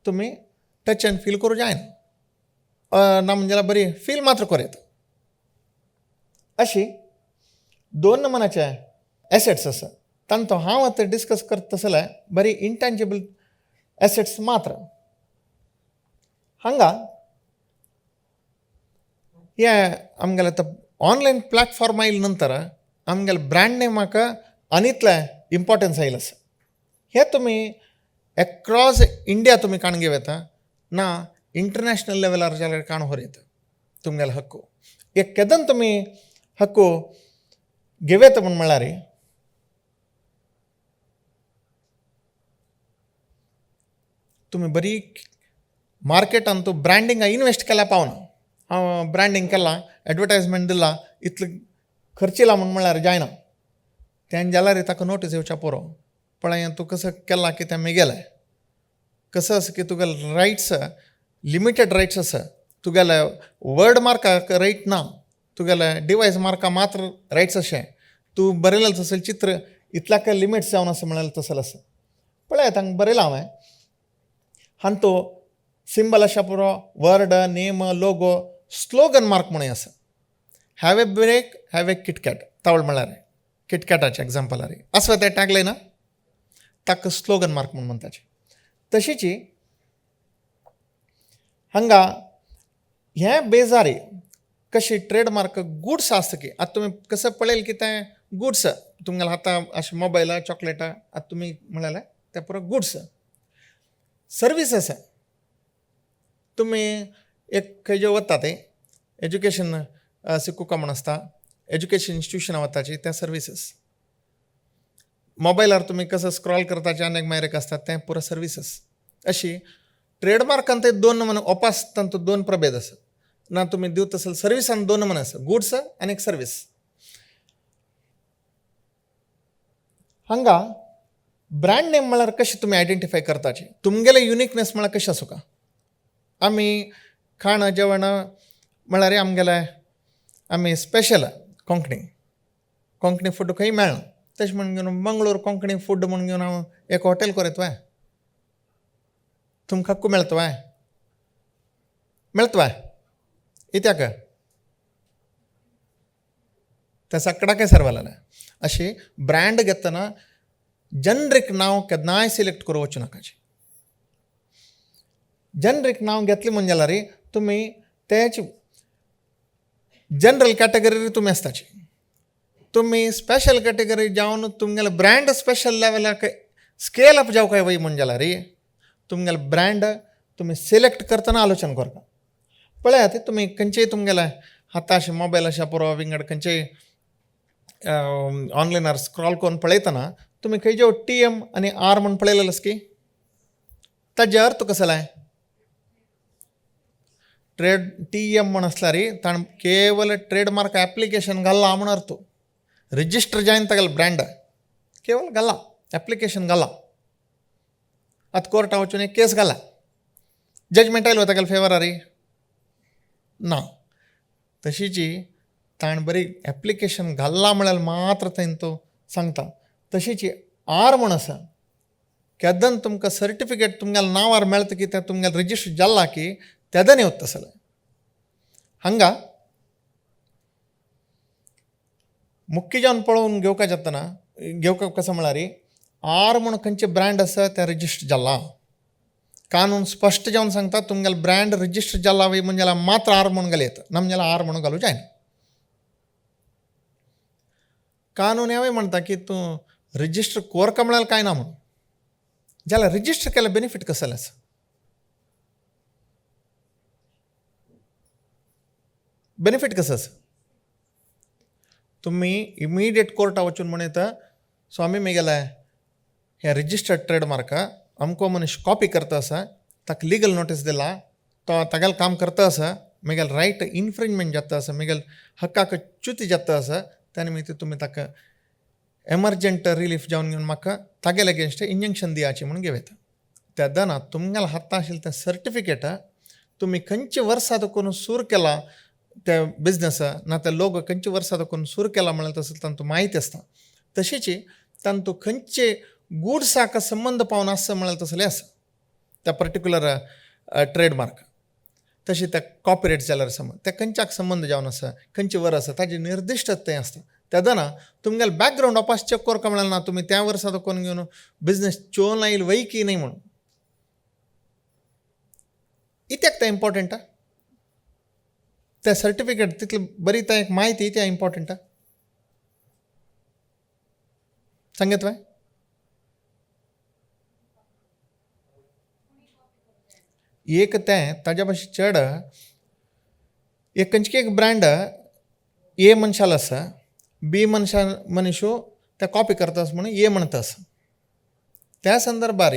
तुमी टच अँड फील करूं जायना ना म्हणजे बरी फील मात्र करूं अशी दोन नमुन्याचे एसेट्स आसा तांचो हांव आतां डिस्कस करता तसले बरी इंटँजेबल एसेट्स मात्र हांगा हे आमगेले आतां ऑनलायन प्लॅटफॉर्म आयले नंतर आमगेले ब्रँड नेमाक आनीतलें इम्पॉर्टन्स आयलें आसा हे तुमी एक्रॉस इंडिया तुमी काण घेवं येता ना इंटरनॅशनल लेवलार जाल्यार काण व्हर येता तुमगेले हक्को एक केदन तुमी हक्को घेवं येता म्हळ्यार तुमी बरी मार्केटान तूं ब्रँडिंगा इन्वेस्ट केल्या पावना हांव ब्रँडींग केलां एडवर्टायजमेंट दिला इतलें खर्चिला म्हळ्यार जायना तें जाल्यार ताका नोटीस येवच्या पुरो पळय तूं कसं केलां की तें मेगेलें कसं आसा की तुगेले रायट्स लिमिटेड रायट्स आसा तुगेले वर्ड मार्काक रायट ना तुगेले डिवायस मार्का मात्र रायट्स अशें तूं बरयलें तसलें चित्र इतल्याक लिमिट्स जावन आसा म्हळ्यार तसलें आसा पळयात हांगा बरयलां हांवें हांतो सिंबल अशा पुरो word name logo slogan mark म्हणून आसा have a break have a KitKat तावळ म्हळ्यार किटकॅटाचें एग्जाम्पलार आसवा तें टॅगलायन ना ताका स्लोगन मार्क म्हणून म्हणटाचे तशीची हांगा हे बेजारी कशी ट्रेडमार्क गुड्स आसता की आतां तुमी कसं पळयलें की तें गुड्स तुमगेले आतां अशें मोबायलां चॉकलेटां आतां तुमी म्हळ्यार ते पुरो गुड्स सर्वीस आसा तुमी एक खंय जे वता तें एज्युकेशन शिकोवका म्हण आसता एज्युकेशन इन्स्टिट्यूशनां वताची त्या सर्विसीस मोबायलार तुमी कसं स्क्रॉल करताचे आनी मागीर एक आसता तें पुरो सर्विसीस अशी ट्रेडमार्कान ते दोन नमुने ओपास तांचो दोन प्रभेद आसा ना तुमी दिवता तसले सर्विसान दोन नमुने आसा गुड्स आनी एक सर्वीस हांगा ब्रँड नेम म्हळ्यार कशें तुमी आयडेंटिफाय करताचे तुमगेले युनिकनेस म्हळ्यार कशें आसूं का आमी खाण जेवण म्हळ्यार आमगेले आमी स्पेशल कोंकणी फूड खंय मेळना तशें म्हण घेवन मंगळूर कोंकणी फूड म्हण घेवन हांव एक हॉटेल करयत वाय तुमकां हक्कू मेळता वाय मेळता वाय इत्याक त्या सकाळाक सरवालें अशी ब्रँड घेतना जनरीक नांव केन्नाय सिलेक्ट करूं वचूं नाकाचें जनरीक नांव घेतलें म्हणजे जाल्यार तुमी तेच जनरल कॅटेगरी तुमी आसताची तुमी स्पेशल कॅटेगरी जावन तुमगेले ब्रँड स्पेशल लेवलाक स्केल अप जावं काय वय म्हणजे जाल्यार तुमगेले ब्रँड तुमी सिलेक्ट करतना आलोचन करता पळयात तुमी खंयचेय तुमगेले हाता अशें मोबायल अशें पुरो विंगड खंयचेय ऑनलायनार स्क्रॉल करून पळयतना तुमी खंयच्यो TM आनी R म्हूण पळयलेलो की ताजे अर्थ कसलाय ट्रेड TM म्हण आसला री ताण केवल ट्रेडमार्क ॲप्लिकेशन घाला म्हण अर्थ रजिस्टर जायन तगल ब्रँड केवल घाला ॲप्लिकेशन घाला आतां कोर्टा वचून एक केस घाला जजमेंट आयलो तागेले फेवरा री ना तशीची ताण बरी ॲप्लिकेशन घाला म्हळ्यार मात्र थंय तो सांगता तशीची आर म्हण आसा केदन तुमकां सर्टिफिकेट तुमगेल्या नांवार मेळटा की तें तुमगेलें रजिस्टर जाल्ला की तेदन येवता तसलें हांगा मुख्य जावन पळोवन घेवपाक कसं म्हळ्यार आर म्हूण खंयचे ब्रँड आसा तें रजिस्टर जाल्ला कानून स्पश्ट जावन सांगता तुमगेलो ब्रँड रजिस्टर जाल्ला वय म्हणजे जाल्यार मात्र आर म्हणून घालयता नामजाल्यार आर म्हणून घालूं जायना कानून हेंवूय म्हणटा की तूं रजिस्टर कोरका म्हळ्यार कांय ना म्हणून जाल्यार रजिस्टर केल्यार बेनिफीट कसले आसा बेनिफीट कसो आसा तुमी इमिडिएट कोर्टा वचून म्हणयता स्वामी म्हगेले हे रजिस्टर्ड ट्रेडमार्का अमको मनीस कॉपी करता आसा ताका लिगल नोटीस दिला तो तागेलें काम करता आसा म्हगेलें रायट इन्फ्रिंजमेंट जाता आसा म्हगेलें हक्काक च्युती जाता आसा त्या निमित्त तुमी ताका एमर्जंट रिलीफ जावन घेवन म्हाका तागेले अगेन्स्ट इंजेक्शन दियाचें म्हणून घेवता त्या दना तुमगेल्या हातां आशिल्लें तें सर्टिफिकेटा तुमी खंयचे वर्सां करून सूर केला त्या बिजनसा ना त्या लोक खंयचे वर्सां करून सूर केला म्हळ्यार तसो तांतूं म्हायती आसता तशीची तांतूं खंयचे गुड्साक संबंध पावन आसा म्हळ्यार तसलें आसा त्या पर्टिक्युलर ट्रेडमार्क तशें त्या कॉपरेट जाल्यार समज त्या खंयच्याक संबंध जावन आसा खंयचे वर आसा ताजें निर्दिश्ट तें आसता त्या दना तुमगेले बॅकग्रावंड वापस चॅक करता म्हळ्यार ना तुमी त्या वर्सां करून घेवन बिजनेस चोवन आयिल्लो वय की न्ही म्हणून इत्याक तें इम्पॉर्टंट त्या सर्टिफिकेट तितली बरी तें एक म्हायती त्या इम्पॉर्टंट सांगत बाय एक तें ताज्या भाशेन चड एक खंयचे एक ब्रँड ए मनशाल आसा बी मनीसू ते कॉपी करता म्हणून ए म्हणटा आसा त्या संदर्भार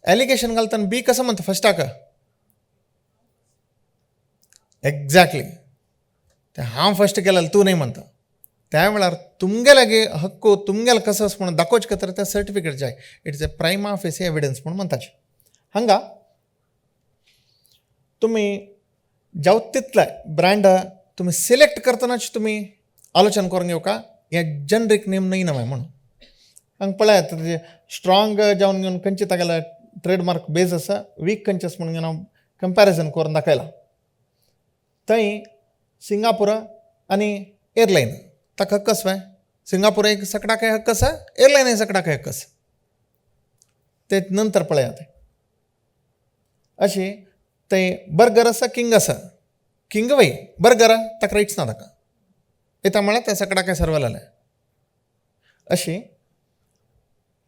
एलिगेशन घालतना बी कसं म्हणता फस्टाक एक्झॅक्टली ते हांव फस्ट केलें तूं न्ही म्हणटा त्या वेळार तुमगेले हक्को तुमगेले कसो आसा म्हणून दाखोवचे खातीर तें सर्टिफिकेट जाय इट्स ए प्रायमा फेसी एविडन्स म्हणून म्हणटाचे हांगा तुमी जावं तितले ब्रँड तुमी सिलेक्ट करतनाच तुमी आलोचना करून घेवका हे जनरीक नेम न्ही नवे म्हणून हांगा पळयात तेजे स्ट्रॉंग जावन घेवन खंयचे तागेले ट्रेडमार्क बेज आसा वीक खंयचे आसा म्हणून हांव कंपॅरिजन करून दाखयलां थंय सिंगापुरा आनी एअरलायन ताका हक्क आसा सिंगापुरा एक सगळ्याक हक्क आसा एअरलायन सगळ्याक हक्क आसा ते नंतर पळयात अशें थंय बर्गर आसा किंग वय बर्गर ताका रायट्स ना ताका येता म्हळ्यार त्या सगळ्याक सर्व जालें अशें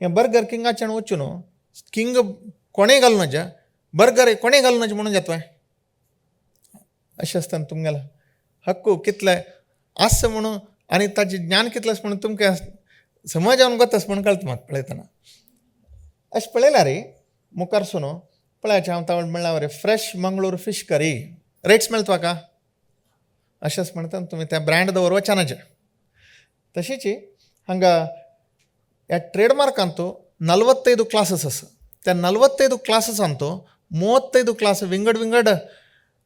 हें बर्गर किंगाच्यान वचून किंग कोणेय घालूं नजा बर्गर कोणेय घालूं नजा म्हणून येता अशें आसतना तुमगेलो हक्कू कितले आसा म्हणून आनी ताजें ज्ञान कितलें आसा म्हणून तुमकां समज जावन गोतास म्हणून कळटा म्हाका पळयतना अशें पळयल्यार मुखारसून पळयाचें हांव तावळ म्हणल्यार fresh Mangalore fish curry rates मेळटा म्हाका अशेंच म्हणटा तुमी तें ब्रँड दवरप वचनाचें तशीच हांगा ह्या ट्रेडमार्कांतू 45 क्लासस आसा त्या 45 क्लाससांतू 35 क्लास विंगड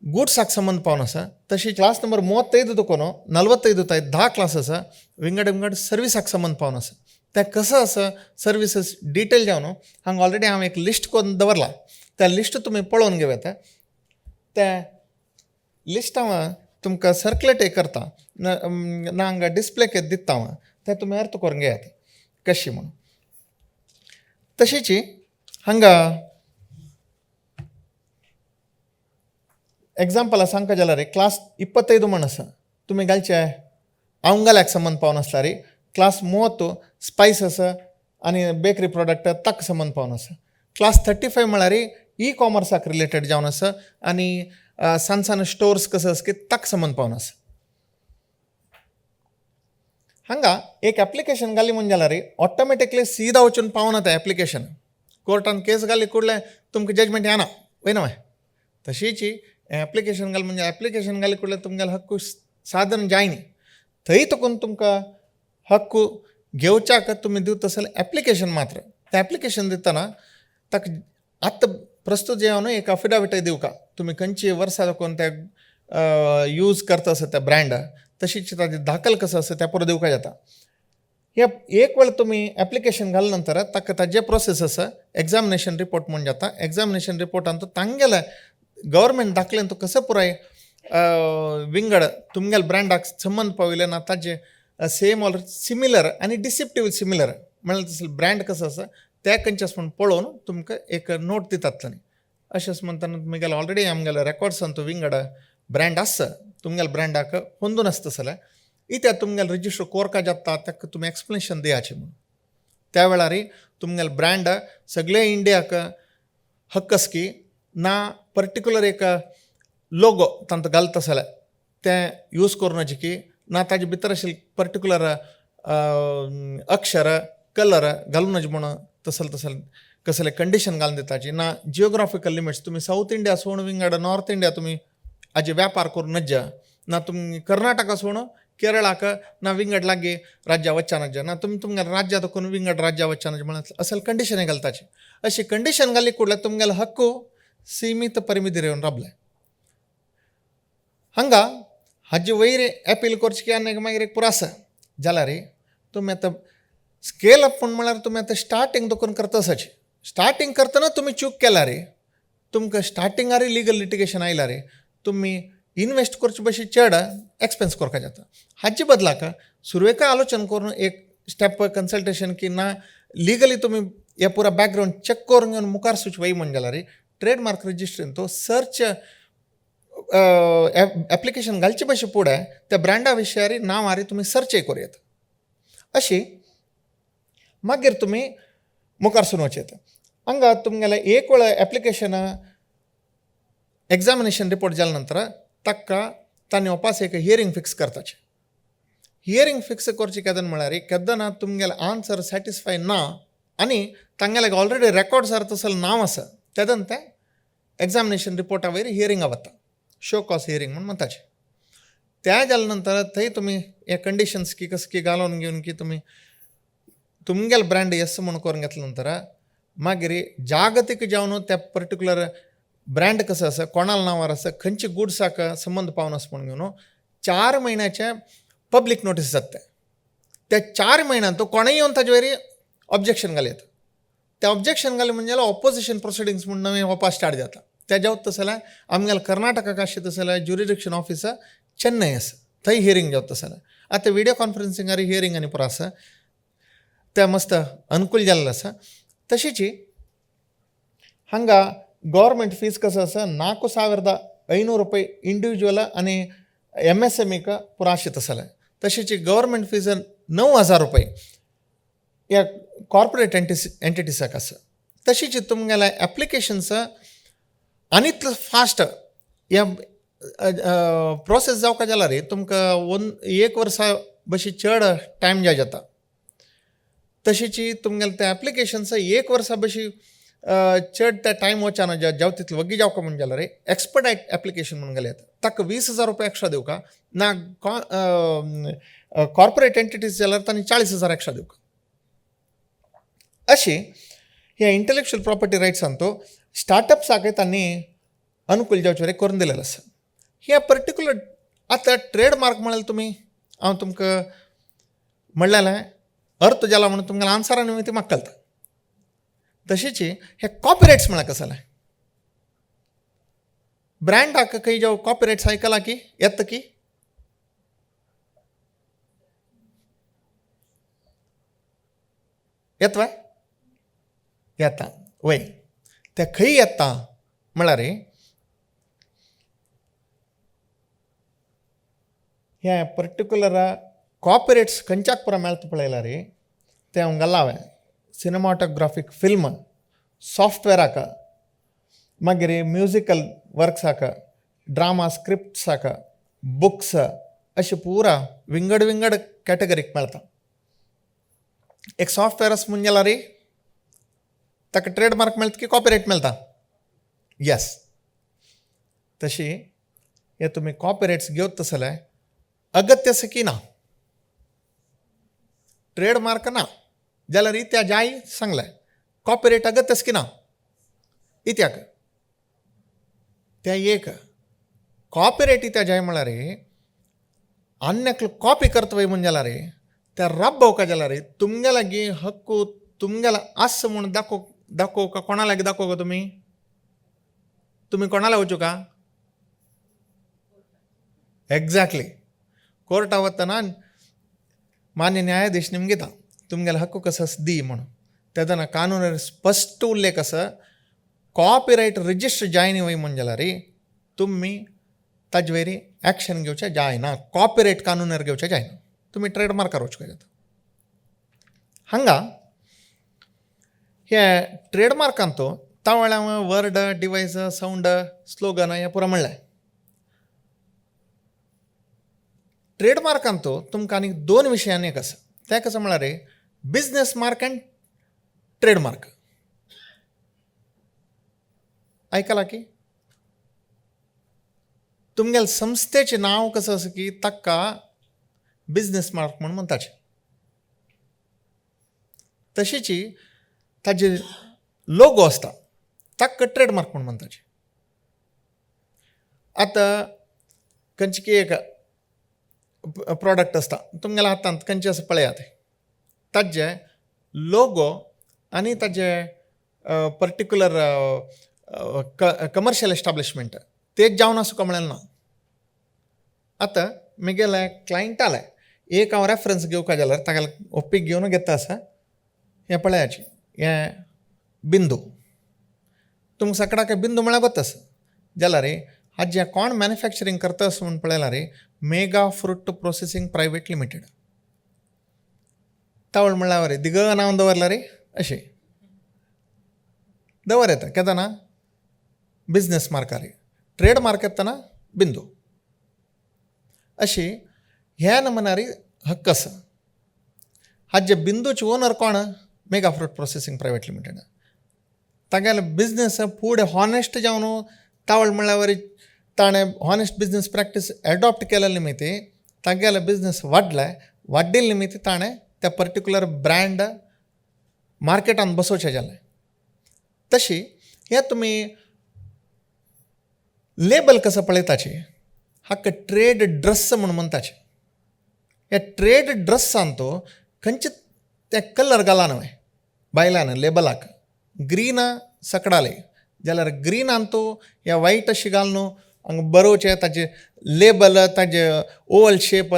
गुड्साक संबंध पावन आसा तशी क्लास नंबर 35 दुखून 45 10 क्लास आसा विंगड सर्विसाक संबंध पावन आसा तें कसं आसा सर्विसीस डिटेल जावन हांगा ऑलरेडी हांव एक लिस्ट करून दवरला त्या लिस्ट तुमी पळोवन घेवं येता त्या लिस्ट हांव तुमकां सर्क्युलेट करता ना हांगा डिस्प्ले दिता हांव तें तुमी अर्थ करून घेयात कशी म्हणून तशीच हांगा एग्जाम्पल सांगता जाल्यार क्लास 25 म्हण आसा तुमी घालचे अवंगल्याक संबंध पावन आसल्यार क्लास 30 स्पायस आसा आनी बेकरी प्रोडक्ट ताका संबंध पावन आसा क्लास 35 म्हळ्यार ई कॉमर्साक रिलेटेड जावन आसा आनी सान स्टोर्स कसो आसा की ताका संबंध पावन आसा हांगा एक एप्लिकेशन घाली म्हणजे जाल्यार ऑटोमॅटिकली सीदा वचून पावना तें एप्लिकेशन कोर्टान केस घाली कुडले तुमकां जजमेंट येना वयना माय तशीच एप्लिकेशन घाल म्हणजे एप्लिकेशन घाली कुडले तुमगेलो हक्क साधन जायनी थंय तकून तुमकां हक्क घेवच्याक तुमी दिवता जाल्यार एप्लिकेशन मात्र तें एप्लिकेशन दितना ताका आत्तां प्रस्तुत जे हांव न्हू एक अफिडेविटय दिवका तुमी खंयची वर्सां लागून ते यूज करता आसा त्या ब्रँड तशीच ताजी दाखल कसो आसा त्या पुरो दिवका जाता हे एक वेळ तुमी एप्लिकेशन घाले नंतर ताका ताजे प्रोसेस आसा एग्जामिनेशन रिपोर्ट म्हण जाता एग्जामिनेशन रिपोर्टान तो तांगेले गव्हर्मेंट दाखलेन तो कसो पुराय विंगड तुमगेल्या ब्रँडाक संबंद पाविल्ले ना ताजे सेम ऑर सिमिलर आनी डिसिप्टिव्ह सिमिलर म्हणल्यार तसलो ब्रँड कसो आसा ते खंयचें म्हूण पळोवन तुमकां एक नोट दितात तांणी अशेंच म्हणटाना तुमगेलो ऑलरेडी आमगेलो रेकॉर्ड्सान तो विंगड ब्रँड आसा तुमगेल्या ब्रँडाक होंदून आसता जाल्यार इत्या तुमगेलो रजिस्टर कोरका जाता ताका तुमी एक्सप्लेनेशन दियाचें म्हणून त्या वेळार तुमगेलो ब्रँड सगळे इंडियाक हक्क आसा की ना पर्टिक्युलर एक लोगो तांकां घालता जाल्यार तें यूज करूं की ना ताजे भितर आशिल्ले पर्टिक्युलर अक्षर कलर घालूं नजे म्हणून तसले कसले कंडिशन घालून दिताची ना जियोग्राफिकल लिमिट्स तुमी साऊथ इंडिया सोडून विंगड नॉर्थ इंडिया तुमी हाजे व्यापार करूं नज ना तुमी कर्नाटका सोडून केरळाक ना विंगड लागीं राज्या वच्चा नज ना तुमी तुमगेल्या राज्या तकून विंगड राज्या वच्चा नज म्हणून असले कंडिशनय घालताची अशी कंडिशन घाली कुडले तुमगेलो हक्क सीमित परिमिती येवन राबले हांगा हाजे वयर एपील करचें की आनी मागीर एक पुरो आसा जाल्यार तुमी आतां स्केल अप म्हळ्यार तुमी आतां स्टार्टींग दुखून करता आसाची स्टार्टींग करतना तुमी चूक केला रे तुमकां स्टार्टिंगार लिगल लिटिगेशन आयला रे तुमी इन्वेस्ट करचे बशी चड एक्सपेन्स करपा जाता हाचे बदलाक सुरवेक आलोचन करून एक स्टेप कन्सल्टेशन की ना लिगली तुमी हे पुरो बॅकग्रावंड चेक करून घेवन मुखार सुचवाय म्हण जाल्यार ट्रेडमार्क रजिस्ट्रीन तो सर्च एप्लिकेशन घालचे बशे फुडें त्या ब्रँडा विशयार नांवार तुमी सर्चय करूं येता अशी मागीर तुमी मुखार सुरू वचेता हांगा तुमगेलें एक वेळ एप्लिकेशन एग्जामिनेशन रिपोर्ट जाले नंतर ताका तांणी वापस एक हियरींग फिक्स करताचें हियरींग फिक्स करचें केदन म्हळ्यार केदना तुमगेलें आन्सर सॅटिस्फाय ना आनी तांगेले ऑलरेडी रेकॉर्ड जाता तसलें नांव आसा तेदन तें एग्जामिनेशन रिपोर्टा वयर हियरींगा वता शो कॉज हियरींग म्हणून म्हणटाचें त्या जाले नंतर थंय तुमी हे कंडिशन्स की कस की घालून घेवन की तुमी तुमगेलो ब्रँड येस म्हणून करून घेतले नंतर मागीर जागतीक जावन त्या पर्टिक्युलर ब्रँड कसो आसा कोणाल्या नांवार आसा खंयच्या गुड्साक संबंद पावन आसा म्हणून घेवन 4 म्हयन्याचे पब्लीक नोटीस जाता त्या 4 म्हयन्यान तो कोणूय येवन ताजे वयर ऑब्जेक्शन घाली येता तें ऑब्जेक्शन घालें म्हणजे ऑपोजिशन प्रोसिडींग्स म्हणून नवें वचपाक स्टार्ट जाता तें जावता जाल्यार आमगेल्या कर्नाटकाक आशिल्लें जाल्यार ज्युरिडिक्शन ऑफिस चेन्नय आसा थंय हियरींग जावता जाल्यार आतां व्हिडिओ कॉन्फरन्सिंगार हियरींग आनी पुरो आसा तें मस्त अनुकूल जाल्लें आसा तशीच हांगा गव्हर्मेंट फीज कसो आसा 4,500 रुपये इंडिविज्युअल आनी MSMEक पुरो आशिता जाल्यार तशीच गव्हर्मेंट फीज 9,000 रुपये ह्या कॉर्पोरेट एंटिटीसाक आसा तशीच तुमगेले एप्लिकेशन्स आनीक फास्ट ह्या प्रोसेस जावपा जाल्यार तुमकां 1 वर्सा बशी चड टायम जाय जाता तशीच तुमगेले ते एप्लिकेशन्स 1 वर्सा बशी चड ते टायम वचा ना जाव तितलें वगी जावका म्हणून जाल्यार एक्सपर्टायट एप्लिकेशन म्हणून गेले ताका 20,000 रुपये एक्स्ट्रा दिवका ना कॉर्पोरेट एंटिटीज जाल्यार तांणी 40,000 एक्स्ट्रा दिवका अशी ह्या इंटलेक्च्युअल प्रॉपर्टी रायट्सान तो स्टार्टअप्साकय तांणी अनुकूल जावचे करून दिलेलो आसा ह्या पर्टिक्युलर आतां ट्रेडमार्क म्हळ्यार तुमी हांव तुमकां म्हणलेलें अर्थ जाला म्हणून तुमगेल्या आन्सरान ती म्हाका कळटा तशीच हे कॉपीरायट्स म्हळ्यार कसो जालें ब्रँडाक खंय जावं कॉपीरायट्स आयकला की येता की येता बाय येता वय ते खंय येता म्हळ्यार हे पर्टिक्युलर कॉपीरायट्स खंयच्याक पुरो मेळटा पळयल्यार ते हांव घाला हांवें सिनेमाटोग्राफीक फिल्म सॉफ्टवेराक मागीर म्युजिकल वर्क्साक ड्रामा स्क्रिप्ट्साक बुक्स अशें पुरा विंगड कॅटेगरीक मेळटा एक सॉफ्टवेर आसा म्हणजे जाल्यार ताका ट्रेडमार्क मेळटा की कॉपीरायट मेळटा? येस. तशी हे तुमी कॉपीरायट्स घेवत जाल्यार अगत्य सकी ना, ट्रेडमार्क ना जाल्यार इत्या जाय सांगलें कॉपीरायट अगत्य सकी ना. इत्याक त्या एक कॉपीरायट इत्या जाय म्हळ्यार अन्यक कॉपी करतवय म्हण जाल्यार त्या राबवका जाल्यार तुमगे लागीं हक्कू तुमगेला आस म्हूण दाखोवका कोणा लागीं दाखोवका तुमी कोणाला वचूं का? एक्झॅक्टली. कोर्टा वतना मान्य न्यायाधीश निಮ್ಗೆ घेता तुमगेला हक्कू कसं दी म्हणून. तेदना कानून स्पष्ट उल्लेख आसा कॉपीरायट रजिस्टर जायनी वय म्हण जाल्यार तुमी ताजे वयरी ॲक्शन घेवचें जायना, कॉपीरायट कानूनार घेवचें जायना, तुमी ट्रेडमार्कार वचपाक जाता. हांगा हे ट्रेडमार्कांत तावळ्या वर्ड, डिवायस, सावंड, स्लोगन हें पुरो म्हणलें. ट्रेडमार्कांत तुमकां आनीक 2 विशयांनी एक आसा, तें कशें म्हळ्यार बिजनेस मार्क एंड ट्रेडमार्क. आयकलां की तुमगेल संस्थेचें नांव कसं आसा की ताका बिजनेस मार्क म्हणून म्हणटाचे. तशीच ताजे लोगो आसता ताका ट्रेडमार्क म्हणून म्हणटाचे. आतां खंयची की एक प्रॉडक्ट आसता तुमगेल्या हातांत खंयचे आसा पळयात, ताजे लोगो आनी ताजे पर्टिक्युलर कमर्शियल एस्टाब्लिशमेंट तेच जावन आसूं म्हणलें ना. आतां म्हगेले क्लायंटाले एक हांव रेफरन्स घेवका जाल्यार तागेले ओप्पीक घेवन घेता आसा हें पळयाची हें बिंदू. तुमकां सकाळाक बिंदू म्हळ्यार गोत आसा जाल्यार हाजें कोण मॅन्युफॅक्चरींग करता आसा म्हूण पळयल्यार mega fruit processing private limited. तावळ म्हणल्यार दिग नांव दवरल्यार अशें दवर येता. केदां बिजनेस मार्कार ट्रेडमार्क येतना बिंदू अशी ह्या नमुनारी हक्क आसा. हाजे बिंदूचे ओनर कोण? Mega fruit processing private limited. तागेले बिजनेस फुडें हॉनेस्ट जावन तावळ म्हणल्यार ताणें हॉनेस्ट बिजनेस प्रॅक्टीस एडॉप्ट केले निमित्त तागेले बिजनेस वाडले निमित्त ताणें त्या पर्टिक्युलर ब्रँड मार्केटान बसोवचें जालें. तशी हें तुमी लेबल कसं पळयताची हाका ट्रेड ड्रेस म्हणून म्हणटाचे. ह्या ट्रेड ड्रेसान तो खंयचे ते कलर घाला न्हय बायलान लेबलाक ग्रीन सकडाले जाल्यार ग्रीनान तो ह्या वायट अशी घाल न्हू हांगा बरोवचें ताजें लेबल ताजें ओवल शेप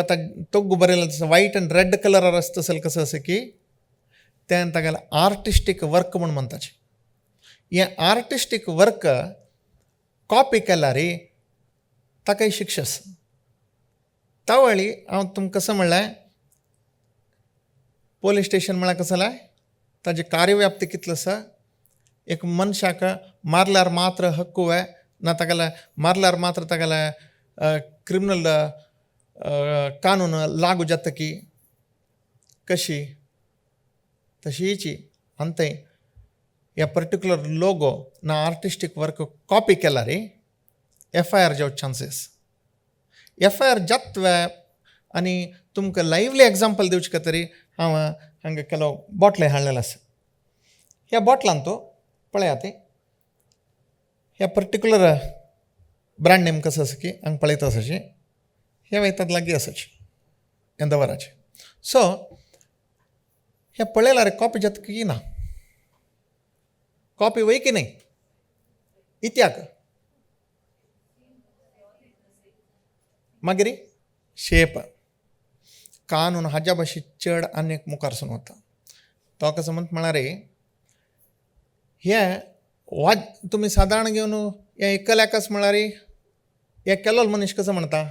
तोग्ग बरयलें तसं वायट आनी रेड कलरार आसता तसलें कसं आसा की तें तागेलें आर्टिस्टीक वर्क म्हणून म्हणटाचें. हें आर्टिस्टीक वर्क कॉपी केल्यार ताकाय शिक्षा आसा. तावळी हांव तुमकां कसं म्हणलें पोलीस स्टेशन म्हळ्यार कसं जालें ताजी कार्यव्याप्ती कितलो आसा. एक मनशाक मारल्यार मात्र हक्कू आहे ना तागेले मारल्यार मात्र तागेले क्रिमिनल कानून लागू जाता की कशी तशीच अंत ह्या पर्टिक्युलर लोगो ना आर्टिस्टीक वर्क कॉपी केल्यार FIR जावचे चान्सीस. FIR जात आनी तुमकां लायव्हली एग्जाम्पल दिवचे तरी हांव हांगा केलो बॉटले हाडलेलो आसा. ह्या बॉटलान तो पळयात ह्या पर्टिक्युलर ब्रँड नेम कसो आसा की हांगा पळयता आसाची हे वयतात लागीं आसाची हें दवराचें. सो हें पळयल्यार कॉपी जाता की ना कॉपी वय की न्ही इत्याक मागीर शेप कानून हाज्या भाशेन चड आनी एक मुखार सून वता. तो कसो म्हणटा म्हळ्यार हे तुमी सादारण घेवन हें एकल्याकच म्हळ्यार हें केलो मनीस कसो म्हणटा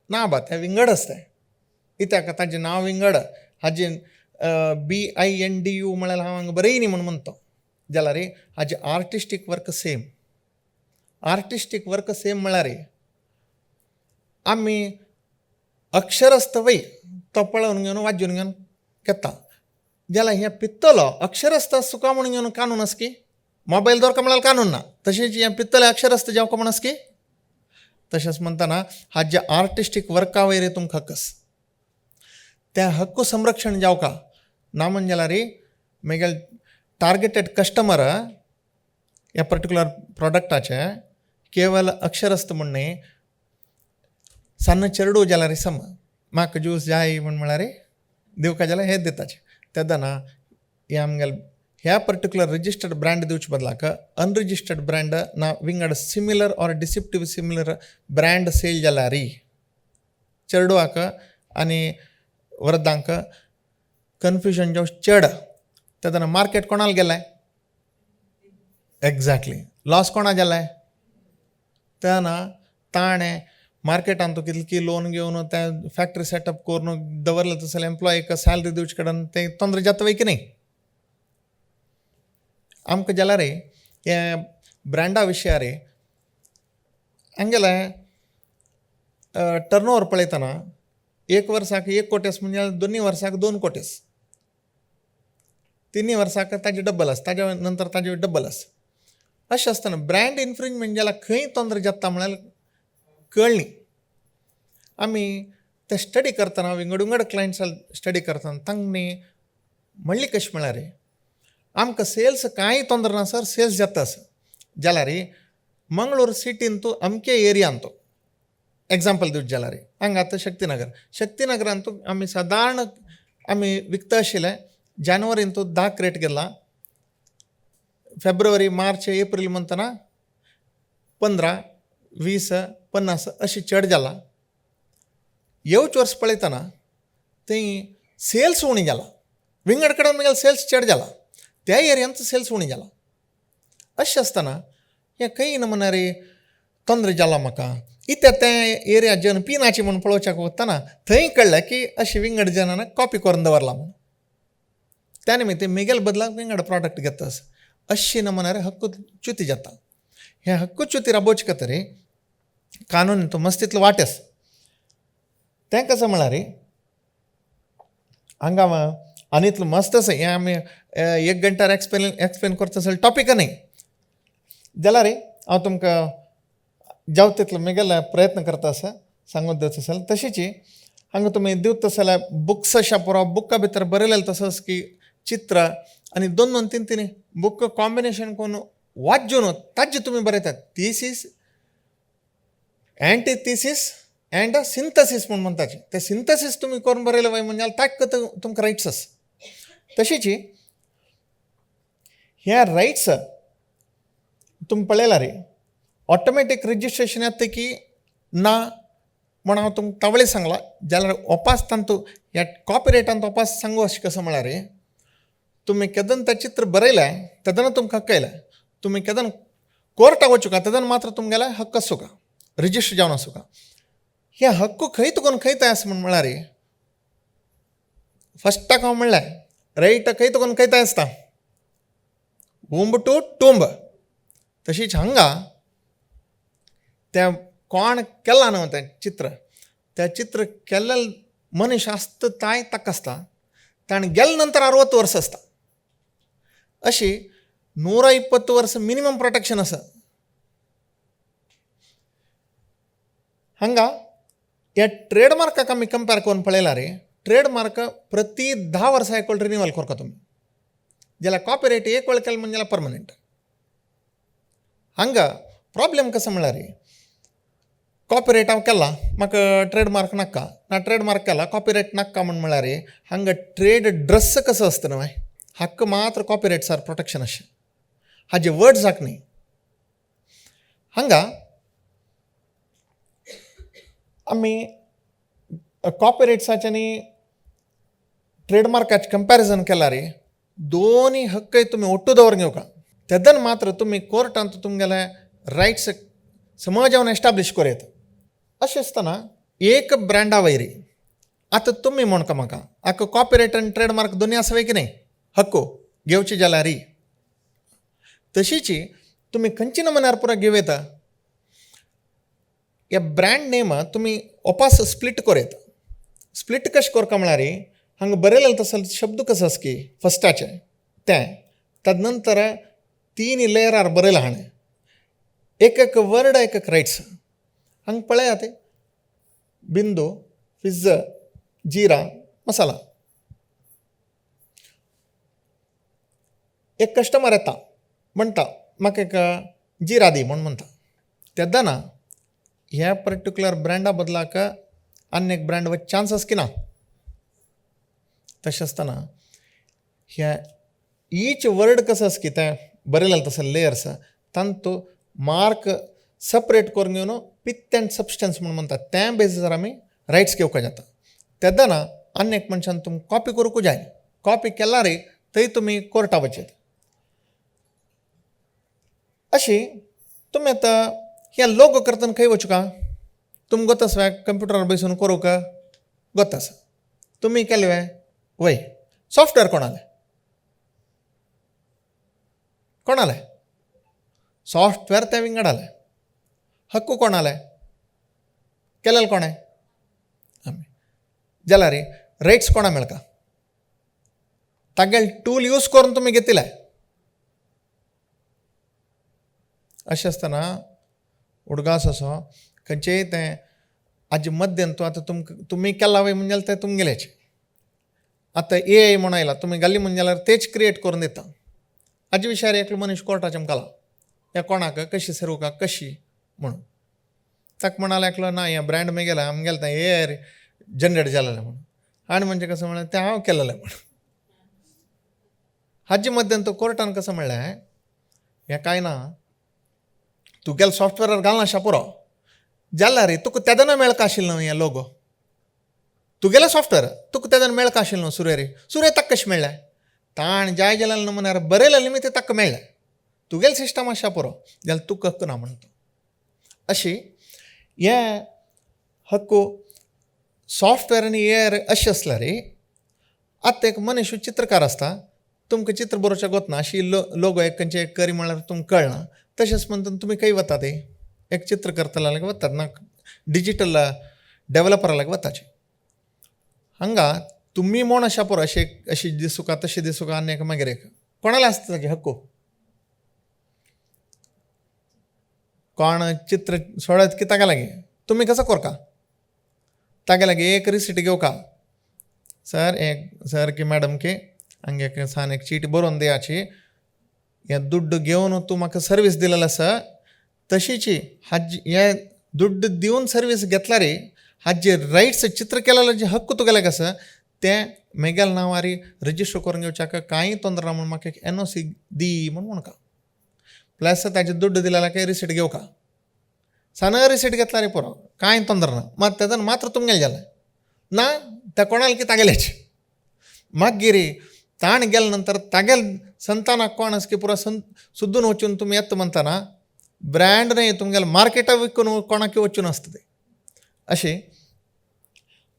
ना बात हें विंगड आसता इत्याक ताजें नांव विंगड हाजें BINDU म्हळ्यार हांव हांगा बरयनी म्हणून म्हणतो जाल्यार हाजें artistic work same. Artistic work same म्हळ्यार आमी अक्षरस्थ वय तो पळोवन घेवन वाजून घेवन घेता जाल्यार हें पित्तलो अक्षरस्थ सुका म्हणून घेवन कानून आसा की मोबाईल दवरका म्हळ्यार कानून ना. तशेंच हें पित्तले अक्षर आसता जेवका म्हणस की तशेंच म्हणटाना हाज जे आर्टिस्टीक वर्का वयरे तुमकां हक्क आसा त्या हक्क संरक्षण जावका ना म्हणजे जाल्यार म्हगेल टार्गेटेड कस्टमर ह्या पर्टिक्युलर प्रॉडक्टाचे केवल अक्षरस्थ म्हणणे सन्न चेरडू जाल्यार सम म्हाका ज्यूस जाय म्हळ्यार दिवका जाल्यार हें दिताचें तेदना हें आमगेल ह्या पर्टिक्युलर रजिस्टर्ड ब्रँड दिवचे बदलाक अनरजिस्टर्ड ब्रँड ना विंगड similar or deceptive similar brand sale जाल्यार चेरडूआक आनी वृद्धांक कन्फ्युजन जावं चड तेदना मार्केट कोणाल गेलें एक्झॅक्टली लॉस कोणा जालें तेन्ना ताणें मार्केटान तो कितली लोन घेवन तें फॅक्टरी सेटअप करून दवरलें तसलें एम्प्लॉयीक सॅलरी दिवचे कडेन तें तोंदर जाता वय की न्ही आमकां जाल्यार हे ब्रँडा विशयार हांगेलें टर्न ओवर पळयतना 1 वर्साक 1 कोटेस म्हणजे 2 वर्साक 2 कोटेस 3 वर्साक ताजे डब्बल आसा ताज्या नंतर ताजे डब्बल आसा अशें आसतना ब्रँड इन्फ्रिंजमेंट जाल्यार खंय तोंदर जाता म्हळ्यार कळ्ळी आमी ते स्टडी करतना विंगड क्लायंट्स स्टडी करतना तांणी म्हणली कशें म्हळ्यार आमकां सेल्स कांय तोंदर ना सर सेल्स जाता सर जाल्यार मंगळूर सिटीन तूं अमके एरियान तो एग्जाम्पल दिवचें जाल्यार हांगा आतां शक्तीनगरान तूं आमी सादारण आमी विकता आशिल्ले जानेवारीन तूं 10 क्रेट गेला फेब्रुवारी मार्च एप्रील म्हणटना 15, 20, 50 अशी चड जाला येवच वर्स पळयतना थंय सेल्स उणी जाला विंगड कडेन म्हगेलो सेल्स चड जाला त्या एरियांत सेल्स उणी जाला अशें आसतना हें खंय म्हणल्यार तोंदर जाला म्हाका इत्या तें एरिया जन पिनाची म्हूण पळोवच्याक वतना थंय कळ्ळें की अशी विंगड जनान कॉपी करून दवरला म्हणून त्या निमित्त म्हगेल बदलाक विंगड प्रॉडक्ट घेता अशी म्हणल्यार हक्कच्युती जाता हे हक्कच्युती राबोवचे खातीर कानून तो मस्तीतलो वाट आसा तें कशें म्हळ्यार हांगा आनी इतलो मस्त आसा हें आमी 1 घंटार एक्सप्लेन करता आसले टॉपिक न्ही जाल्यार हांव तुमकां जावं तितलो म्हगेलो प्रयत्न करता आसा सांगून दिवचो आसले तशीच हांगा तुमी दिवता जाल्यार बुक्स अशा पुरो बुक्का भितर बरयलेलें तसोच की चित्र आनी 2-3 बुक कॉम्बिनेशन करून वाचून ताजे तुमी बरयतात थिसीस एंटीथिसीस अँड सिंथसीस म्हूण म्हणटाचे ते सिंथसीस तुमी करून बरयले वय म्हणजे ताका तुमकां रायट्स आसा तशीच ह्या रायट्स तुमी पळयल्यार ऑटोमॅटीक रजिस्ट्रेशन येता की ना म्हण हांव तुमकां तावळे सांगला जाल्यार ओपास तांतू ह्या कॉपीरायटांत ओपास सांगू अशें कसं म्हळ्यार तुमी केदन तें चित्र बरयलें तेदना तुमकां हक्क येयला तुमी केदन कोर्टाक वचूं तेदन मात्र तुमगेले हक्क आसूं का रजिस्टर जावन आसूं का हे हक्क खंय तुकोन खंय तय आसा म्हण म्हळ्यार फस्टाक हांव म्हणलें रायट खंय तुकोन खंय तय आसता उंब टू टूंब तशीच हांगा तें कोण केलां न्हू तें चित्र केल्ले मनीस आसता ताका आसता ताणें गेले नंतर 60 वर्सां आसता अशी 120 वर्सां मिनिमम प्रोटेक्शन आसा हांगा ह्या ट्रेडमार्काक आमी कंपेर करून पळयल्यार ट्रेडमार्क प्रती 10 वर्सां एक रिन्यूवल करता तुमी जाल्यार कॉपीरायट एक वेळ केलें म्हणजे जाल्यार परमनंट हांगा प्रॉब्लेम कसो म्हळ्यार कॉपीरायट हांव केला म्हाका ट्रेडमार्क नाका ना ट्रेडमार्क केला कॉपीरायट नाका म्हळ्यार हांगा ट्रेड ड्रेस कसो आसता न्हय हक्क मात्र कॉपीरायट सर प्रोटेक्शन अशें हाजे वर्ड्साक न्ही हांगा आमी कॉपीरायट्साचें आनी ट्रेडमार्काचें कंपॅरिजन केल्यार दोनी हक्कय तुमी ओट्टू दवरून घेवका तेदन मात्र तुमी कोर्टांत तुमगेले रायट्स समज जावन एस्टाब्लीश करूं येता अशें आसतना एक ब्रँडा वयरी आतां तुमी म्हणटा म्हाका हाका कॉपीरायट आनी ट्रेडमार्क दोनी आसा की न्ही हक्को घेवचे जाल्यार तशीच तुमी खंयची नमुन्यार पुरो घेवं येता ह्या ब्रँड नेम तुमी ओपास स्प्लीट करूं येता स्प्लीट कशें करता म्हळ्यार हांगा बरयलेलें तसो शब्द कसो आसा की फस्टाचें तें तद नंतर 3 लेयरार बरयलां हाणें एक वर्ड एक रायट्स हांगा पळयात बिंदू पिझ्झा जिरा मसाला एक कस्टमर येता म्हणटा म्हाका एक जिरा दी म्हूण म्हणटा तेद्दा ना ह्या पर्टिक्युलर ब्रँडा बदलाक आनी एक ब्रँड वच चान्स की ना तशें आसतना ह्या ईच वर्ड कसो आसा की तें बरयलें तसो लेयर्स तांत तो मार्क सपरेट करून घेवन पित्त एंड सबस्टन्स म्हणून म्हणटा त्या बेजीसार आमी रायट्स घेवपाक जाता तेद्दा ना आनी एक मनशान तुमी कॉपी करूंक जाय कॉपी केल्यार थंय तुमी कोर्टा वचेत अशी तुमी आतां ह्या लोगो करतना खंय वचूं तुमी गोत आसा कंप्युटरार बसून करूंक गोत आसा तुमी केले वय सॉफ्टवेअर कोणाले सॉफ्टवेअर त्या विंगडाले हक्कू कोणाले केलेले कोणे आमी जाल्यार रायट्स कोणा मेळका तागेले टूल यूज करून तुमी घेतिले अशें आसतना उडगास असो खंयचेय तें हाजे मध्यन तूं आतां तुमी केला वय म्हणजे तें तुमगेलेचें आतां AI म्हूण आयला तुमी घाली म्हणजे जाल्यार तेच क्रिएट करून दिता हाजे विशयार एकलो मनीस कोर्टाचें मुखाला ह्या कोणाक कशी सेरूका कशी म्हणून ताका म्हणालो एकलो ना हें ब्रँड मेगेलें आमगेलें तें AI जनरेट जालेलें म्हणून आनी म्हणजे कसं म्हणलें तें हांव केलेलें म्हणून हाजे मध्यन तो कोर्टान कसं म्हणलें हें कांय ना तुगेले सॉफ्टवेअरार घालना पुरो जाल्यार तुका तेदना मेळका आशिल्लो न्हू हें लोगो तुगेलें सॉफ्टवेअर तुका तेदना मेळका आशिल्लो न्हू सुरे ताका कशें मेळ्ळें ताण जाय जाल्यार नमुन्यार बरयलेलें मी तें ताका मेळ्ळें तुगेलें सिस्टम आसा पुरो जाल्यार तुका हक्क ना म्हणटा अशी हें हक्कू सॉफ्टवेअर आनी AI अशें आसल्यार आतां एक मनीस चित्रकार आसता तुमकां चित्र बरोवचें गोतना अशी लोगो एक खंयचे करी म्हळ्यार तुमकां कळना तशेंच म्हणून तुमी खंय वतात एक चित्र करतले वतात ना डिजिटल डेवलपराक वताचे हांगा तुमी म्हूण अशा पुरो अशी दिसूका तशी दिसूका आनी एक मागीर एक कोणाला आसता तागे हक्कू कोण चित्र सोडत की ताका लागीं तुमी कसो करता तागे लागीं एक रिसीट घेवका सर की मॅडम की हांगा एक सान एक चीट बरोवन दियाची हें दुड्ड घेवन तूं म्हाका सर्वीस दिलेलो आसा तशीची हें दुड्ड दिवन सर्वीस घेतल्यार हाजे रायट्स चित्र केलेलो जे हक्क तुगेले आसा तें मेगेल नांवार रजिस्टर करून घेवच्याक कांय तोंदर ना म्हणून म्हाका एक NOC दी म्हणूनका प्लस ताजे दुड्ड दिलेला काही रिसीट घेवका सान रिसीट घेतल्यार पुरो कांय तोंदर ना मात तेदन मात्र तुमगेलें जालें ना त्या कोणाल की तागेलेच मागीर ताण गेले नंतर तागेल संतानाक कोण आसा की पुरो सुद्दून वचून तुमी येता म्हणटाना ब्रँड न्हय तुमगेलें मार्केटा विकून कोणाक वचून आसता तें अशें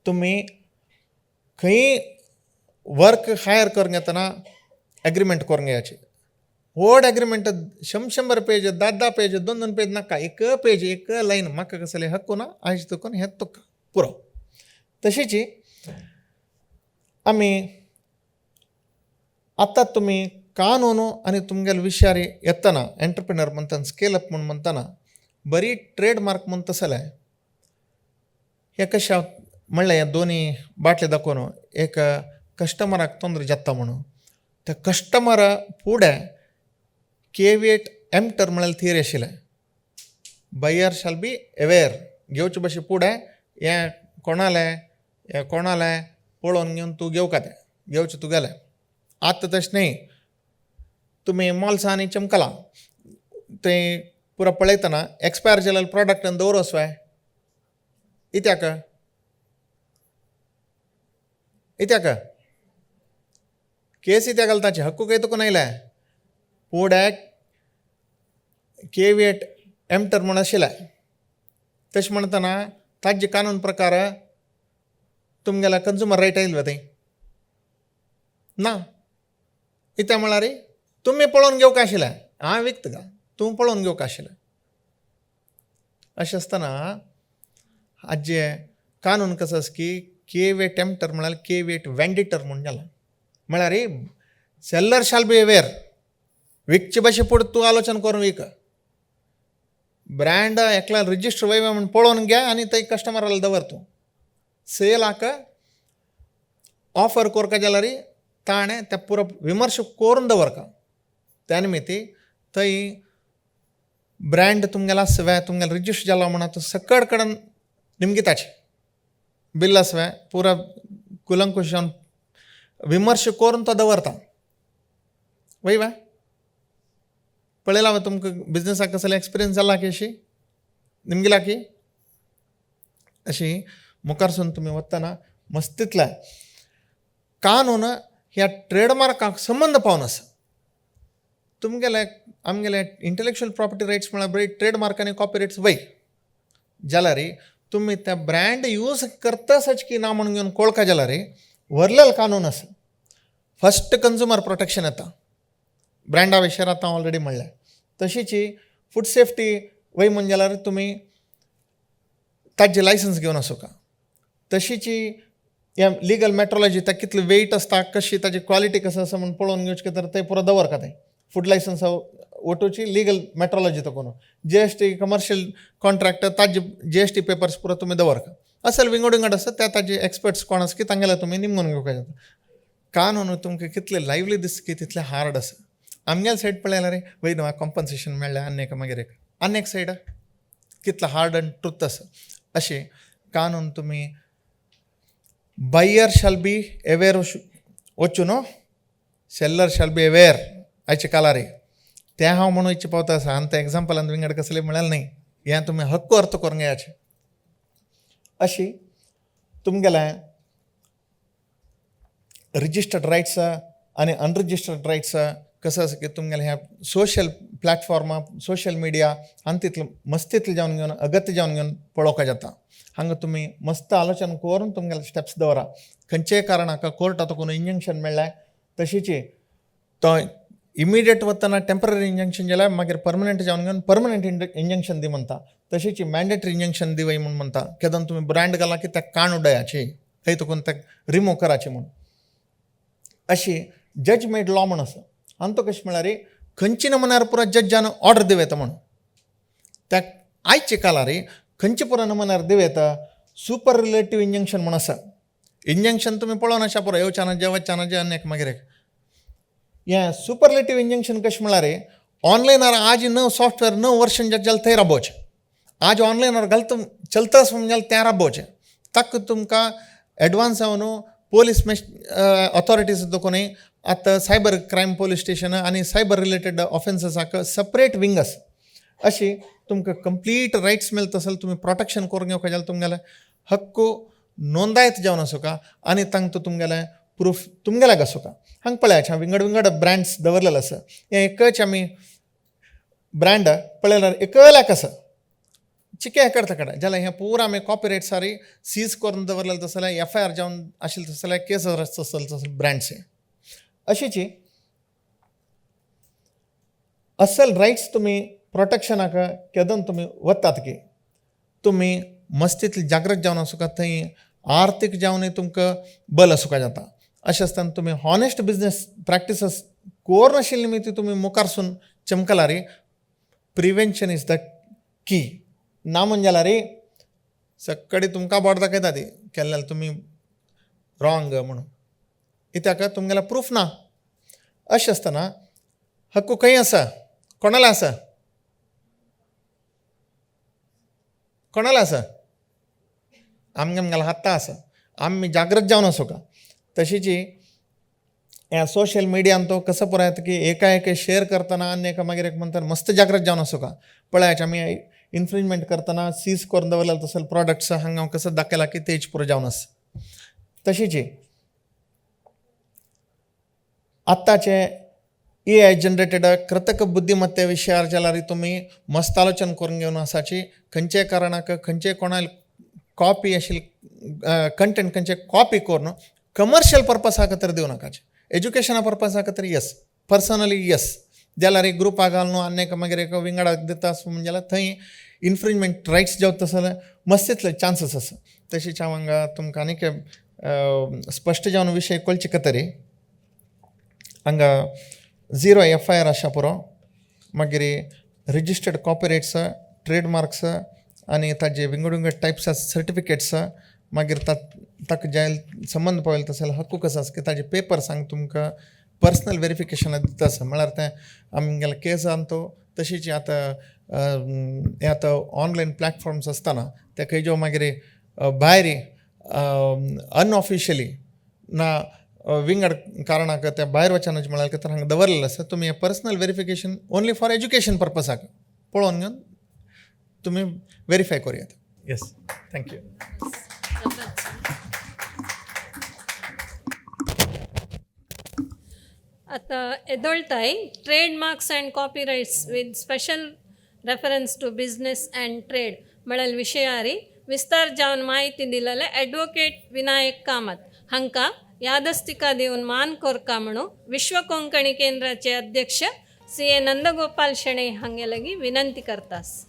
तुमी खंय वर्क हायर करून घेतना एग्रीमेंट करून घेवची व्हड एग्रीमेंट 100 पेज 10 पेज 2 पेज नाका एक पेज एक लायन म्हाका कसले हक्कू ना आज तुका हें तुका पुरो तशीच आमी आतां तुमी कानून आनी तुमगेले विशयार येतना एंटरप्रिनर म्हणटा स्केल अप म्हणून म्हणटाना बरी ट्रेडमार्क म्हणून तसलें हें कशें म्हणलें हे दोनी बाटले दाखोवन एक कस्टमराक तोंदर जाता म्हणून त्या कस्टमरा फुडें केविएट एम्प्टर म्हणल्यार थियरी आशिल्लें बायर शाल बी अवेर घेवचे भाशेन फुडें हें कोणालें पळोवन घेवन तूं घेवका तें घेवचें तुगेलें आतां तशें न्ही तुमी मॉल्सा आनी चमकलां थंय पुरो पळयतना एक्सपायर जालेले प्रॉडक्ट दवरस वाय इत्याक केस इत्याक घालताचे हक्कू खंय तुका नायले फुडें केविएट एम्प्टर म्हूण आशिल्लें तशें म्हणटना ताजे कानून प्रकार तुमगेल्या कंज्युमर रायट आयिल्लो थंय ना कित्याक म्हळ्यार तुमी पळोवन घेवंक आशिल्लें हांव विकता का तूं पळोवन घेवंक आशिल्लें अशें आसतना हाजे कानून कसो आसा की केविएट एम्प्टर म्हळ्यार केविएट वेंडिटर म्हूण जाला म्हळ्यार सेल्लर शाल बी अवेर विकचे भाशे पुढे तूं आलोचन करून विक. ब्रँड एकला रिजिस्टर वयवा म्हणून पळोवन घ्या आनी थंय कस्टमराला दवर तूं. सेल हाका ऑफर कोरका जाल्यार ताणें तें पुरो विमर्श करून दवरका. त्या निमित्ती थंय ब्रँड तुमगेलो आसवे तुमगेलो रिजिस्टर जाला म्हणून तो सकड कडेन निमगे ताचें बिल आसवे पुरो कुलंकुश जावन विमर्श करून तो दवरता. वयवा पळयला तुमकां बिजनसाक कसले एक्सपिरियन्स जाला की अशी निमगेला की अशी मुखारसून तुमी वतना मस्तीतल्या कानून ह्या ट्रेडमार्काक संबंध पावन आसा. तुमगेले आमगेले इंटलेक्च्युअल प्रॉपर्टी रायट्स म्हळ्यार बरी ट्रेडमार्क आनी कॉपीरायट्स वय जाल्यार तुमी ते ब्रँड यूज करताच की ना म्हणून घेवन कळका जाल्यार व्हरलेलो कानून आसा. फस्ट कंज्युमर प्रोटेक्शन येता ब्रँडा विशयार आतां ऑलरेडी म्हणलें. तशीच फूड सेफ्टी वय म्हणजे जाल्यार तुमी ताजें लायसन्स घेवन आसूं का. तशीच ह्या लिगल मेट्रोलॉजी ताका कितलें वेट आसता कशी ताजी क्वॉलिटी कसो आसा म्हूण पळोवन घेवचें तर तें पुरो दवरका थंय. फूड लायसन्स ओटोची लिगल मेट्रोलॉजी तो करून GST कमर्शियल कॉन्ट्रॅक्टर ताजे GST पेपर्स पुरो तुमी दवरका. असल विंगड आसा त्या ताजे एक्सपर्ट्स कोण आसा की तांगेले तुमी निमगून घेवपाक जाता. कानून तुमकां कितलें लायव्हली दिसता की तितलें हार्ड आसा. आमगेले सायड पळयल्यार वय न्हू कॉम्पन्सेशन मेळ्ळें आनी एका मागीर एक आनी एक सायड कितलें हार्ड आनी ट्रूथ आसा. अशें कानून तुमी बायर शॅल बी अवेर वचूं न्हू सेलर शॅल बी अवेर आयच्या कालार तें हांव म्हणून इच्छा पावता आसा. आनी तें एग्जाम्पलान विंगड कसलें म्हळ्यार न्ही हें तुमी हक्क अर्थ करूंक घेयाचें. अशी तुमगेलें रिजिस्टर्ड रायट्स आनी अनरिजिस्टर्ड रायट्स कसं आसा की तुमगेलें ह्या सोशल प्लॅटफॉर्मा सोशल मिडिया आनी तितलें मस्तीतलें जावन घेवन अगत्य जावन घेवन पळोवका जाता. हांगा तुमी मस्त आलोचना करून तुमगेले स्टेप्स दवरा. खंयचेय कारणाक कोर्टाचो कोण इंजंक्शन मेळ्ळें तशीच तो इमिडिएट वतना टेम्पररी इंजंक्शन जाल्यार मागीर परमनंट जावन घेवन परमनंट इंजंक्शन दी म्हणटा. तशीच मॅन्डेटरी इंजंक्शन दी वय म्हणून म्हणटा. केदां तुमी ब्रँड घाला की तें काण उडयाची थंय तुकून तें रिमूव कराची म्हणून. अशी जज मेड लॉ म्हूण आसा. आनी तो कशें म्हळ्यार खंयची नमुन्यार पुरो जजान ऑर्डर दिवं म्हणून त्या आयच्या कालार खंयचे पुरो नमुन्यार दिवं येता सुपर रिलेटीव इंजंक्शन म्हूण आसा. इंजंक्शन तुमी पळोवन आसा पुरो येवच्याना जेवच्याना जे आनी एक मागीर एक हें सुपरलेटीव इंजंक्शन कशें म्हळ्यार ऑनलायनार आज नवं सॉफ्टवेअर नवं वर्शन जाल्यार थंय राबोवचें. आज ऑनलायनार घालता चलता म्हणजे तें राबोवचें. ताका तुमकां एडवान्स जावन पोलीस ऑथॉरिटीज देखून आतां सायबर क्रायम पोलीस स्टेशन आनी सायबर रिलेटेड ऑफेन्सेसाक सेपरेट विंग आसा. अशी तुमकां कंप्लीट रायट्स मेळता आसत तुमी प्रोटेक्शन करून घेवपाक जाल्यार तुमगेले हक्क नोंदायत जावन आसूं का आनी तांकां तुमगेलें प्रूफ तुमगेल्याक आसूं का. हांगा पळयात विंगड ब्रँड्स दवरलेले आसा. हें एकच आमी ब्रँड पळयल्यार एकल्याक आसा चिके हे करता कडेन जाल्यार हें पुरो आमी कॉपीरायट्सार सीज करून दवरलेलें तशें जाल्यार FIR जावन आशिल्लें तशें जाल्यार केस आसतले ब्रँड्स. अशीच असल रायट्स तुमी प्रोटेक्शनाक केदोन तुमी वतात की तुमी मस्तीतली जागृत जावन आसूं का थंय आर्थीक जावनय तुमकां बल आसूं जाता. अशें आसतना तुमी हॉनेस्ट बिजनेस प्रॅक्टिसीस कोर नाशिल्ली निमित्त तुमी मुखारसून चमकलार प्रिवेंशन इज द की ना म्हणजे जाल्यार सक्कडी तुमकां बोट दाखयता ती केल्ल्यार तुमी रॉंग म्हणून कित्याक तुमगेलो प्रूफ ना. अशें आसतना हक्क खंय आसा कोणाला आसा कोणाला आसा आमगेलो हाता आसा. आमी जागृत जावन आसूं का. तशीच ह्या सोशल मिडियान तो कसो पुरो येता की एका शेअर करतना आनी एका मागीर एक म्हणटा मस्त जागृत जावन आसूं का. पळयात आमी इन्फ्रिंजमेंट करतना सीज करून दवरलेले तसले प्रॉडक्ट्स हांगा कसो दाखयला की तेज पुरो जावन आसा. तशीच आत्ताचे AI जनरेटेड कृतक बुद्धिमत्ते विशयार जाल्यार तुमी मस्त आलोचना करून घेवन आसाची खंयचेय कारणाक खंयचेय कोणा कॉपी आशिल्ली कंटेंट खंयचे कॉपी करून कमर्शियल पर्पसा खातीर दिवं नाकाचे. एज्युकेशना पर्पसा खातीर येस पर्सनली येस जाल्यार एक ग्रुपाक घालून आनी एक मागीर एक विंगडाक दिता म्हणजे जाल्यार थंय इन्फ्रिंजमेंट रायट्स जावता तसले मस्तीतले चान्सीस आसा. तशीच हांव हांगा तुमकां आनीक स्पश्ट जावन विशय कळचे खातीर हांगा झिरो FIR आसा पुरो. मागीर रिजिस्टर्ड कॉपीराइट्स, ट्रेडमार्क्स आनी ताजे विंगड विंगड टायप्स सर्टिफिकेट्स. मागीर ताका जे संबंद पळयलो तसले हक्क कसो आसा की ताजे पेपर्स हांगा तुमकां पर्सनल वेरिफिकेशन दिता आसा. म्हळ्यार तें आमगेले केसान तो तशीच आतां ऑनलायन प्लॅटफॉर्म्स आसतना ते खंयच्यो मागीर भायर अनऑफिशियली ना विंगड कारणाक ते भायर वचनाचे म्हळ्यार तर हांगा दवरलेलें आसा. तुमी हें personal verification only for education पर्पसाक पळोवन घेवन तुमी वेरीफाय करूयात. Yes, thank you. आता येदोळताय trademarks and copyrights with special reference to business and trade म्हळ्यार विशयारी विस्तार जावन माहिती दिलेले ॲडव्होकेट विनायक कामत हांकां यादस्तिका दिवन मान कोरका म्हणून विश्व कोंकणी केंद्राचे अध्यक्ष CA नंदगोपाल शेणे हांगे लागीं विनंती करतास.